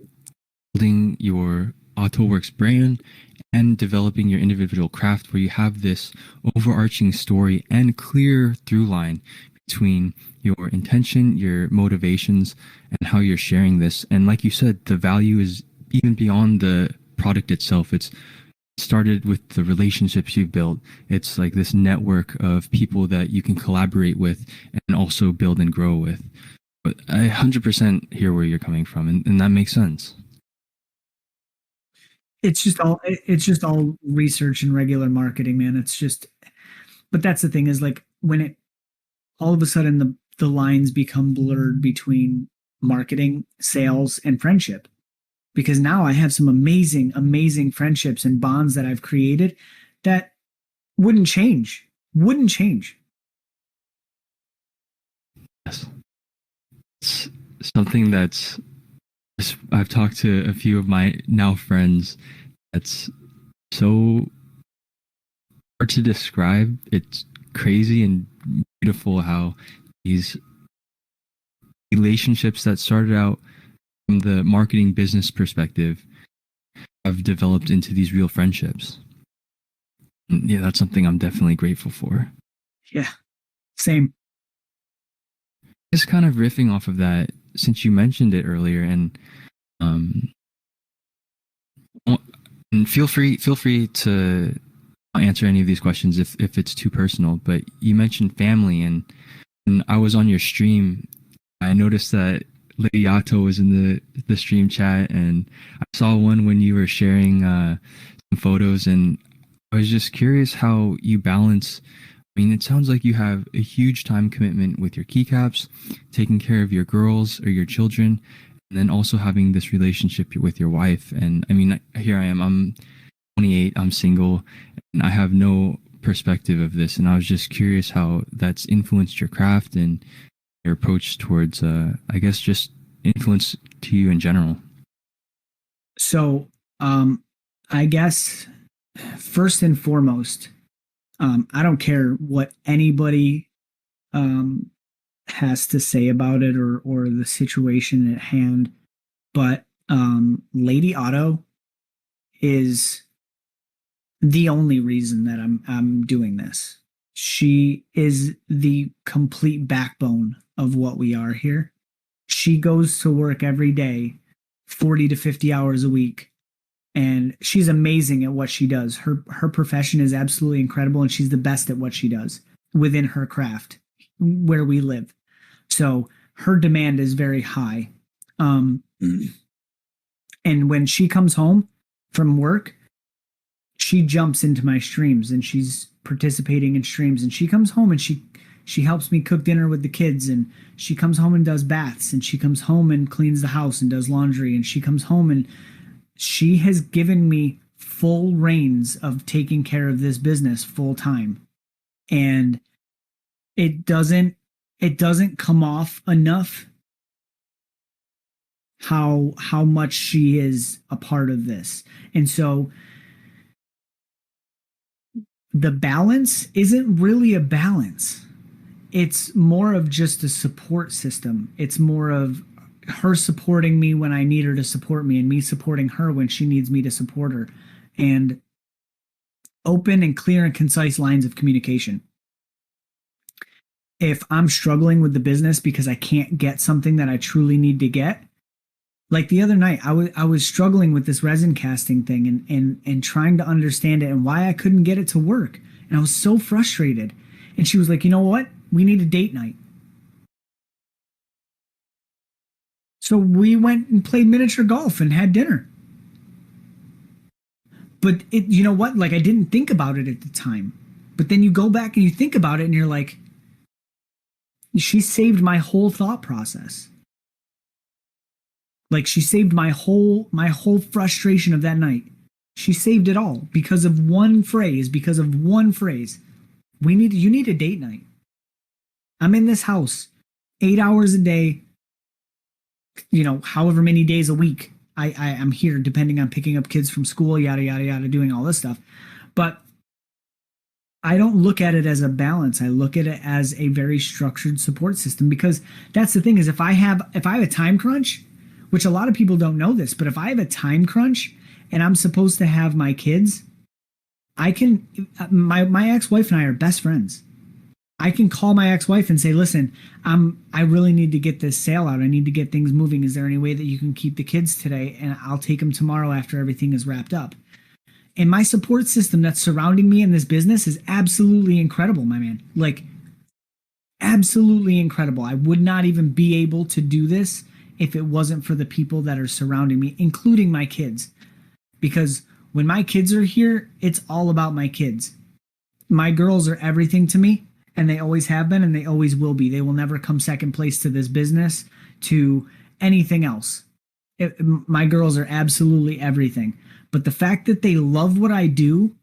building your ATO Works brand and developing your individual craft, where you have this overarching story and clear through line between your intention, your motivations, and how you're sharing this. And like you said, the value is even beyond the product itself. It's started with the relationships you've built. It's like this network of people that you can collaborate with and also build and grow with. But I 100% hear where you're coming from, and that makes sense. it's just all research and regular marketing, man. It's just, but that's the thing, is like, when it all of a sudden the lines become blurred between marketing, sales, and friendship. Because now I have some amazing friendships and bonds that I've created that wouldn't change. Yes. It's something that's, I've talked to a few of my now friends, that's so hard to describe. It's crazy and beautiful how these relationships that started out from the marketing business perspective have developed into these real friendships. And yeah, that's something I'm definitely grateful for. Yeah, same. Just kind of riffing off of that, since you mentioned it earlier, and feel free to answer any of these questions if it's too personal. But you mentioned family, and I was on your stream. I noticed that Lady Yato was in the stream chat, and I saw one when you were sharing some photos, and I was just curious how you balance. I mean, it sounds like you have a huge time commitment with your keycaps, taking care of your girls or your children, and then also having this relationship with your wife. And I mean, here I am. I'm 28. I'm single, and I have no perspective of this. And I was just curious how that's influenced your craft and your approach towards, I guess, just influence to you in general. So, I guess first and foremost, I don't care what anybody has to say about it, or the situation at hand, but Lady Otto is the only reason that I'm doing this. She is the complete backbone of what we are here. She goes to work every day, 40 to 50 hours a week, and she's amazing at what she does. Her profession is absolutely incredible, and she's the best at what she does within her craft where we live. So her demand is very high. And when she comes home from work, she jumps into my streams and she's participating in streams, and she comes home and she helps me cook dinner with the kids, and she comes home and does baths, and she comes home and cleans the house and does laundry, and she comes home and she has given me full reins of taking care of this business full time. And it doesn't come off enough how much she is a part of this. And so the balance isn't really a balance. It's more of just a support system. It's more of her supporting me when I need her to support me, and me supporting her when she needs me to support her, and open and clear and concise lines of communication. If I'm struggling with the business because I can't get something that I truly need to get, like the other night, I was struggling with this resin casting thing and trying to understand it and why I couldn't get it to work. And I was so frustrated. And she was like, you know what? We need a date night. So we went and played miniature golf and had dinner. But you know what? Like, I didn't think about it at the time. But then you go back and you think about it and you're like, she saved my whole thought process. Like, she saved my whole frustration of that night. She saved it all because of one phrase, You need a date night. I'm in this house 8 hours a day, however many days a week I'm here, depending on picking up kids from school, yada, yada, yada, doing all this stuff. But I don't look at it as a balance. I look at it as a very structured support system, because that's the thing is, if I have a time crunch, which a lot of people don't know this, but if I have a time crunch and I'm supposed to have my kids, my ex-wife and I are best friends. I can call my ex-wife and say, listen, I really need to get this sale out. I need to get things moving. Is there any way that you can keep the kids today? And I'll take them tomorrow after everything is wrapped up. And my support system that's surrounding me in this business is absolutely incredible, my man. Like, absolutely incredible. I would not even be able to do this if it wasn't for the people that are surrounding me, including my kids. Because when my kids are here, it's all about my kids. My girls are everything to me, and they always have been, and they always will be. They will never come second place to this business, to anything else. My girls are absolutely everything. But the fact that they love what I do,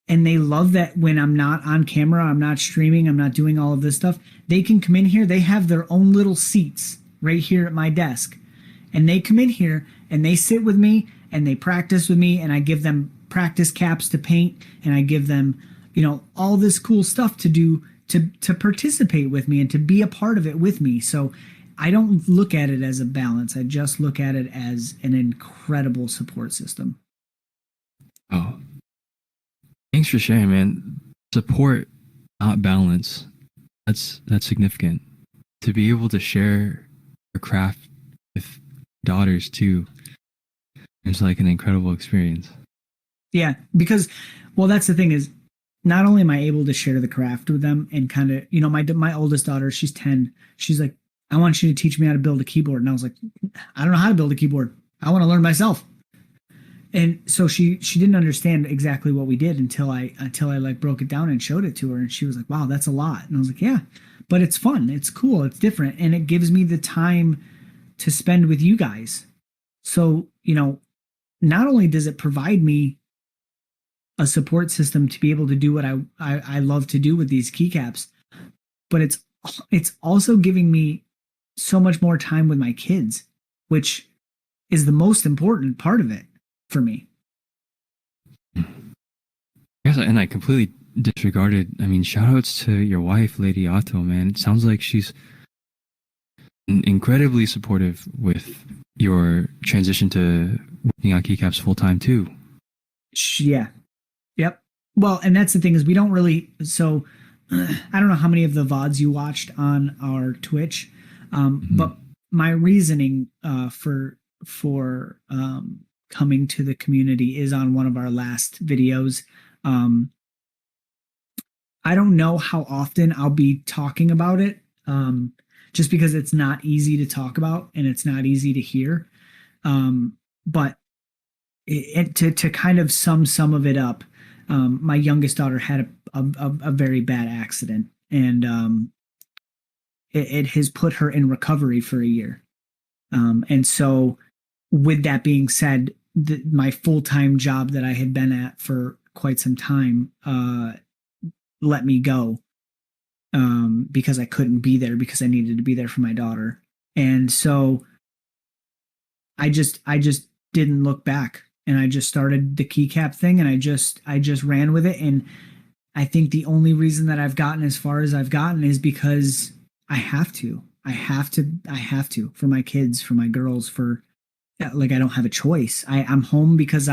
and they love that when I'm not on camera, I'm not streaming, I'm not doing all of this stuff, they can come in here. They have their own little seats right here at my desk. And they come in here and they sit with me and they practice with me, and I give them practice caps to paint, and I give them, all this cool stuff to do to participate with me and to be a part of it with me. So I don't look at it as a balance. I just look at it as an incredible support system. Oh, thanks for sharing, man. Support, not balance. That's significant. To be able to share your craft with daughters too, it's like an incredible experience. Yeah, because, well, that's the thing is, not only am I able to share the craft with them and kind of, my oldest daughter, she's 10. She's like, I want you to teach me how to build a keyboard. And I was like, I don't know how to build a keyboard. I want to learn myself. And so she didn't understand exactly what we did until I like broke it down and showed it to her. And she was like, wow, that's a lot. And I was like, yeah, but it's fun. It's cool. It's different. And it gives me the time to spend with you guys. So, not only does it provide me a support system to be able to do what I love to do with these keycaps, but it's also giving me so much more time with my kids, which is the most important part of it for me. Yes, and I completely disregarded. I mean, shout outs to your wife, Lady ATO, man. It sounds like she's incredibly supportive with your transition to working on keycaps full time too. Yeah. Yep. Well, and that's the thing is, we don't really. So I don't know how many of the VODs you watched on our Twitch, but my reasoning for coming to the community is on one of our last videos. I don't know how often I'll be talking about it, just because it's not easy to talk about and it's not easy to hear. But to kind of sum some of it up, my youngest daughter had a very bad accident, and it has put her in recovery for a year. And so, with that being said, my full-time job that I had been at for quite some time let me go, because I couldn't be there because I needed to be there for my daughter. And so I just didn't look back, and I just started the keycap thing, and I just ran with it. And I think the only reason that I've gotten as far as I've gotten is because I have to for my kids, for my girls, for like, I don't have a choice. I'm home because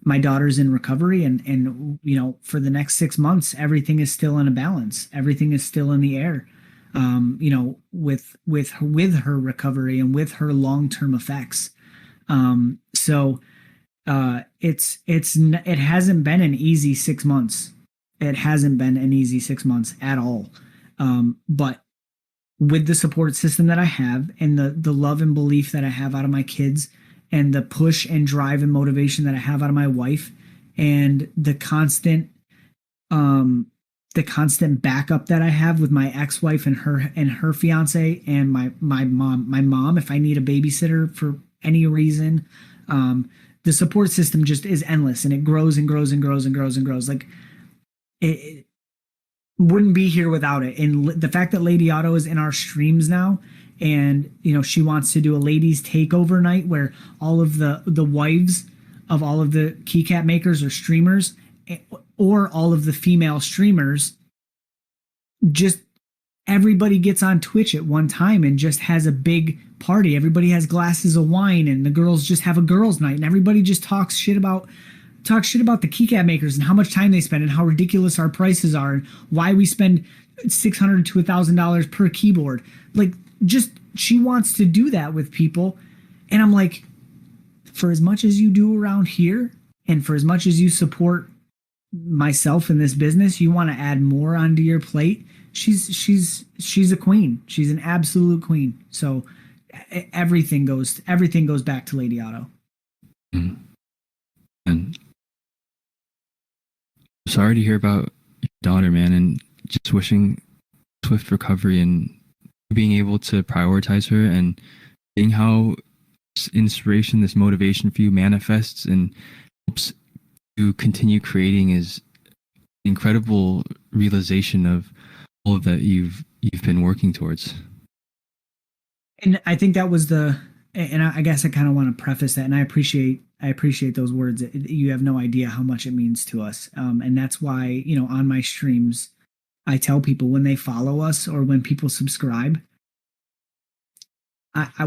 my daughter's in recovery, and you know, for the next 6 months, everything is still in a balance. Everything is still in the air. You know, with her recovery and with her long-term effects. So it hasn't been an easy 6 months. It hasn't been an easy 6 months at all. But with the support system that I have, and the love and belief that I have out of my kids, and the push and drive and motivation that I have out of my wife, and the constant backup that I have with my ex-wife and her fiance, and my mom, if I need a babysitter for any reason, the support system just is endless, and it grows and grows and grows and grows and grows. Like, it wouldn't be here without it. And the fact that Lady Auto is in our streams now, and you know, she wants to do a ladies takeover night where all of the wives of all of the keycap makers or streamers, or all of the female streamers, just everybody gets on Twitch at one time and just has a big party. Everybody has glasses of wine, and the girls just have a girls' night, and everybody just talks shit about the keycap makers and how much time they spend and how ridiculous our prices are and why we spend $600 to $1,000 per keyboard. Like, just, she wants to do that with people. And I'm like, for as much as you do around here, and for as much as you support myself in this business, you want to add more onto your plate. She's a queen. She's an absolute queen. So everything goes back to Lady Auto. Mm. And sorry to hear about your daughter, man, and just wishing swift recovery and being able to prioritize her, and seeing how this inspiration, this motivation for you manifests and helps you continue creating is incredible realization of all that you've been working towards. And I think that was and I guess I kind of want to preface that, and I appreciate those words. You have no idea how much it means to us. And that's why, you know, on my streams, I tell people when they follow us or when people subscribe,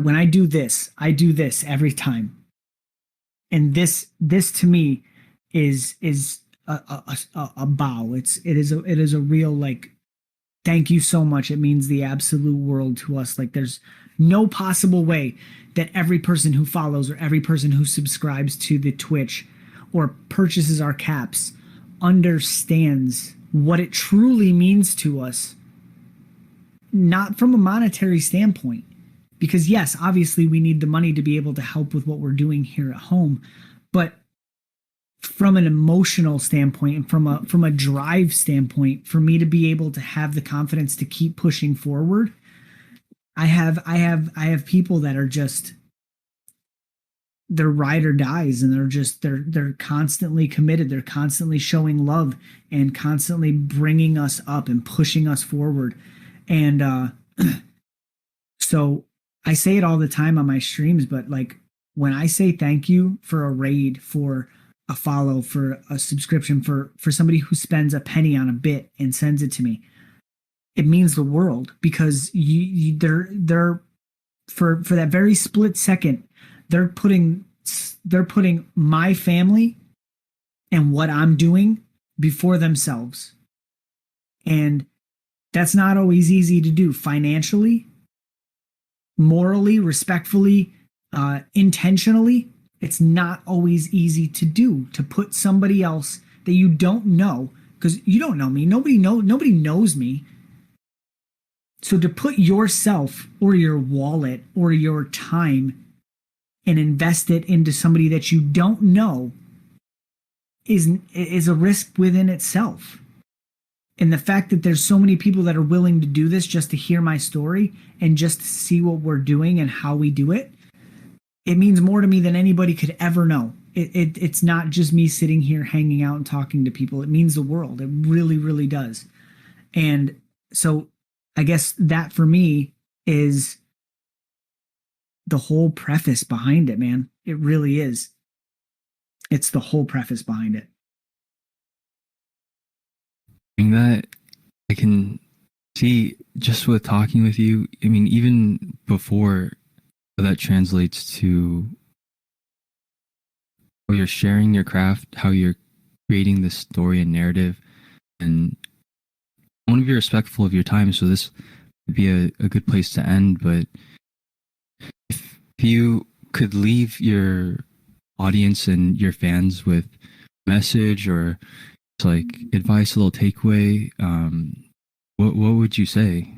when I do this every time. And this to me is a bow. It is a real, like, thank you so much. It means the absolute world to us. Like, there's no possible way that every person who follows or every person who subscribes to the Twitch or purchases our caps understands what it truly means to us, not from a monetary standpoint, because yes, obviously we need the money to be able to help with what we're doing here at home, but from an emotional standpoint and from a drive standpoint, for me to be able to have the confidence to keep pushing forward, I have people that are just, they're ride or dies, and they're constantly committed. They're constantly showing love and constantly bringing us up and pushing us forward. And so I say it all the time on my streams, but like, when I say thank you for a raid, for a follow, for a subscription, for somebody who spends a penny on a bit and sends it to me, it means the world, because they're for that very split second, they're putting my family and what I'm doing before themselves. And that's not always easy to do financially, morally, respectfully, intentionally. It's not always easy to do, to put somebody else that you don't know, because you don't know me. Nobody knows me. So to put yourself or your wallet or your time and invest it into somebody that you don't know is a risk within itself. And the fact that there's so many people that are willing to do this just to hear my story and just to see what we're doing and how we do it, it means more to me than anybody could ever know. It's not just me sitting here hanging out and talking to people. It means the world. It really, really does. And so I guess that for me is the whole preface behind it, man. It really is. It's the whole preface behind it. That I can see just with talking with you. I mean, even before that translates to how you're sharing your craft, how you're creating this story and narrative. And I want to be respectful of your time, so this would be a good place to end. But if you could leave your audience and your fans with a message or like advice, a little takeaway, what would you say?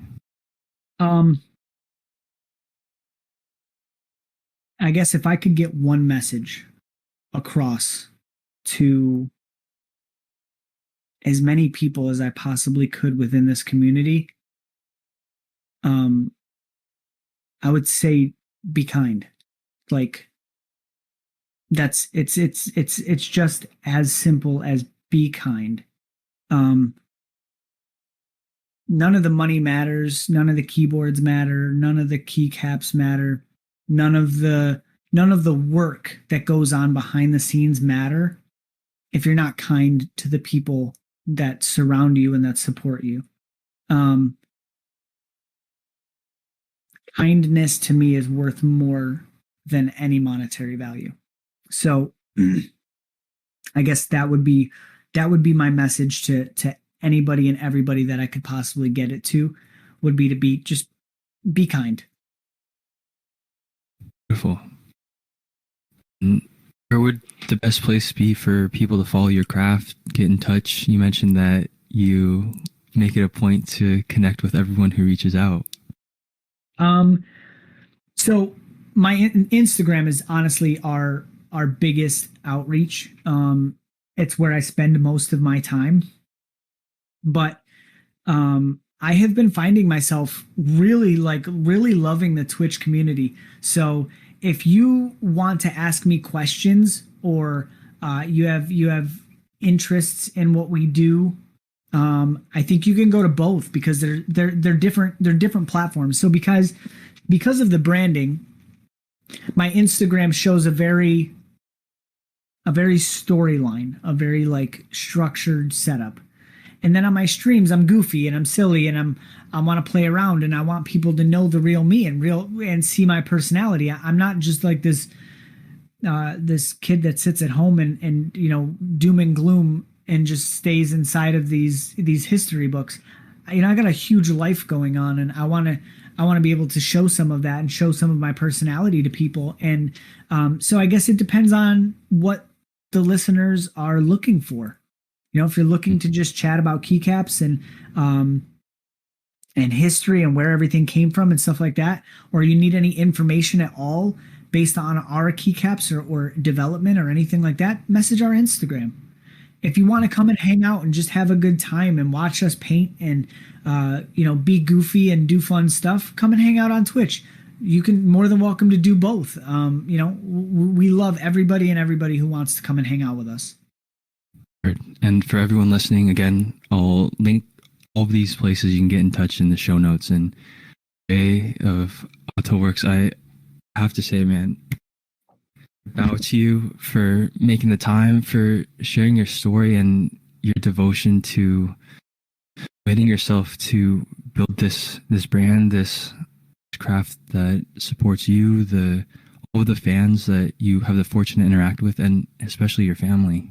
I guess if I could get one message across to as many people as I possibly could within this community, I would say be kind. Like it's just as simple as be kind. None of the money matters, none of the keyboards matter, none of the keycaps matter, none of the work that goes on behind the scenes matter if you're not kind to the people that surround you and that support you. Kindness to me is worth more than any monetary value. So I guess that would be my message to anybody and everybody that I could possibly get it to, would be to be kind. Beautiful. Where would the best place be for people to follow your craft, get in touch? You mentioned that you make it a point to connect with everyone who reaches out. So my Instagram is honestly our biggest outreach. It's where I spend most of my time. But I have been finding myself really loving the Twitch community. So if you want to ask me questions or you have interests in what we do, I think you can go to both because they're different platforms. So because of the branding, my Instagram shows a very storyline, a very like structured setup. And then on my streams, I'm goofy and I'm silly and I want to play around and I want people to know the real me and see my personality. I'm not just like this kid that sits at home and doom and gloom and just stays inside of these history books. I got a huge life going on, and I want to be able to show some of that and show some of my personality to people. And so I guess it depends on what the listeners are looking for. If you're looking to just chat about keycaps and history and where everything came from and stuff like that, or you need any information at all based on our keycaps or development or anything like that, message our Instagram. If you want to come and hang out and just have a good time and watch us paint and be goofy and do fun stuff, come and hang out on Twitch. You can more than welcome to do both. We love everybody and everybody who wants to come and hang out with us. And for everyone listening, again, I'll link all of these places you can get in touch in the show notes. And day of ATO Works, I have to say, man, bow to you for making the time, for sharing your story and your devotion to committing yourself to build this brand, this craft that supports you, all of the fans that you have the fortune to interact with, and especially your family.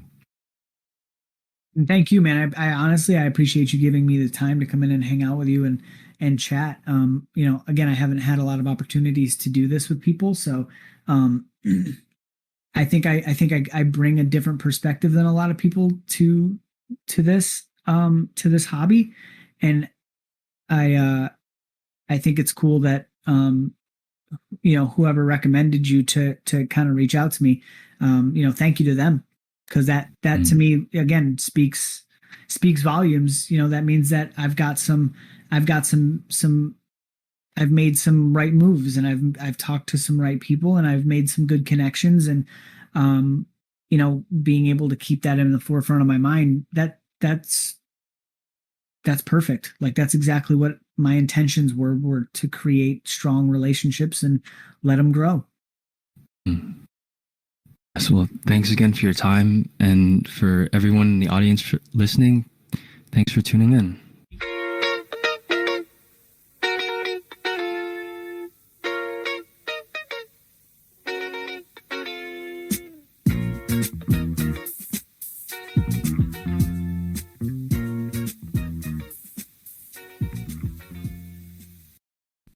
And thank you, man. I honestly, I appreciate you giving me the time to come in and hang out with you and chat. Again, I haven't had a lot of opportunities to do this with people. So, I bring a different perspective than a lot of people to this hobby. And I think it's cool that, whoever recommended you to kind of reach out to me, thank you to them. Cause that to me, again, speaks volumes. That means that I've made some right moves, and I've talked to some right people, and I've made some good connections. And, being able to keep that in the forefront of my mind, that's perfect. Like, that's exactly what my intentions were to create strong relationships and let them grow. So, well, thanks again for your time, and for everyone in the audience for listening. Thanks for tuning in.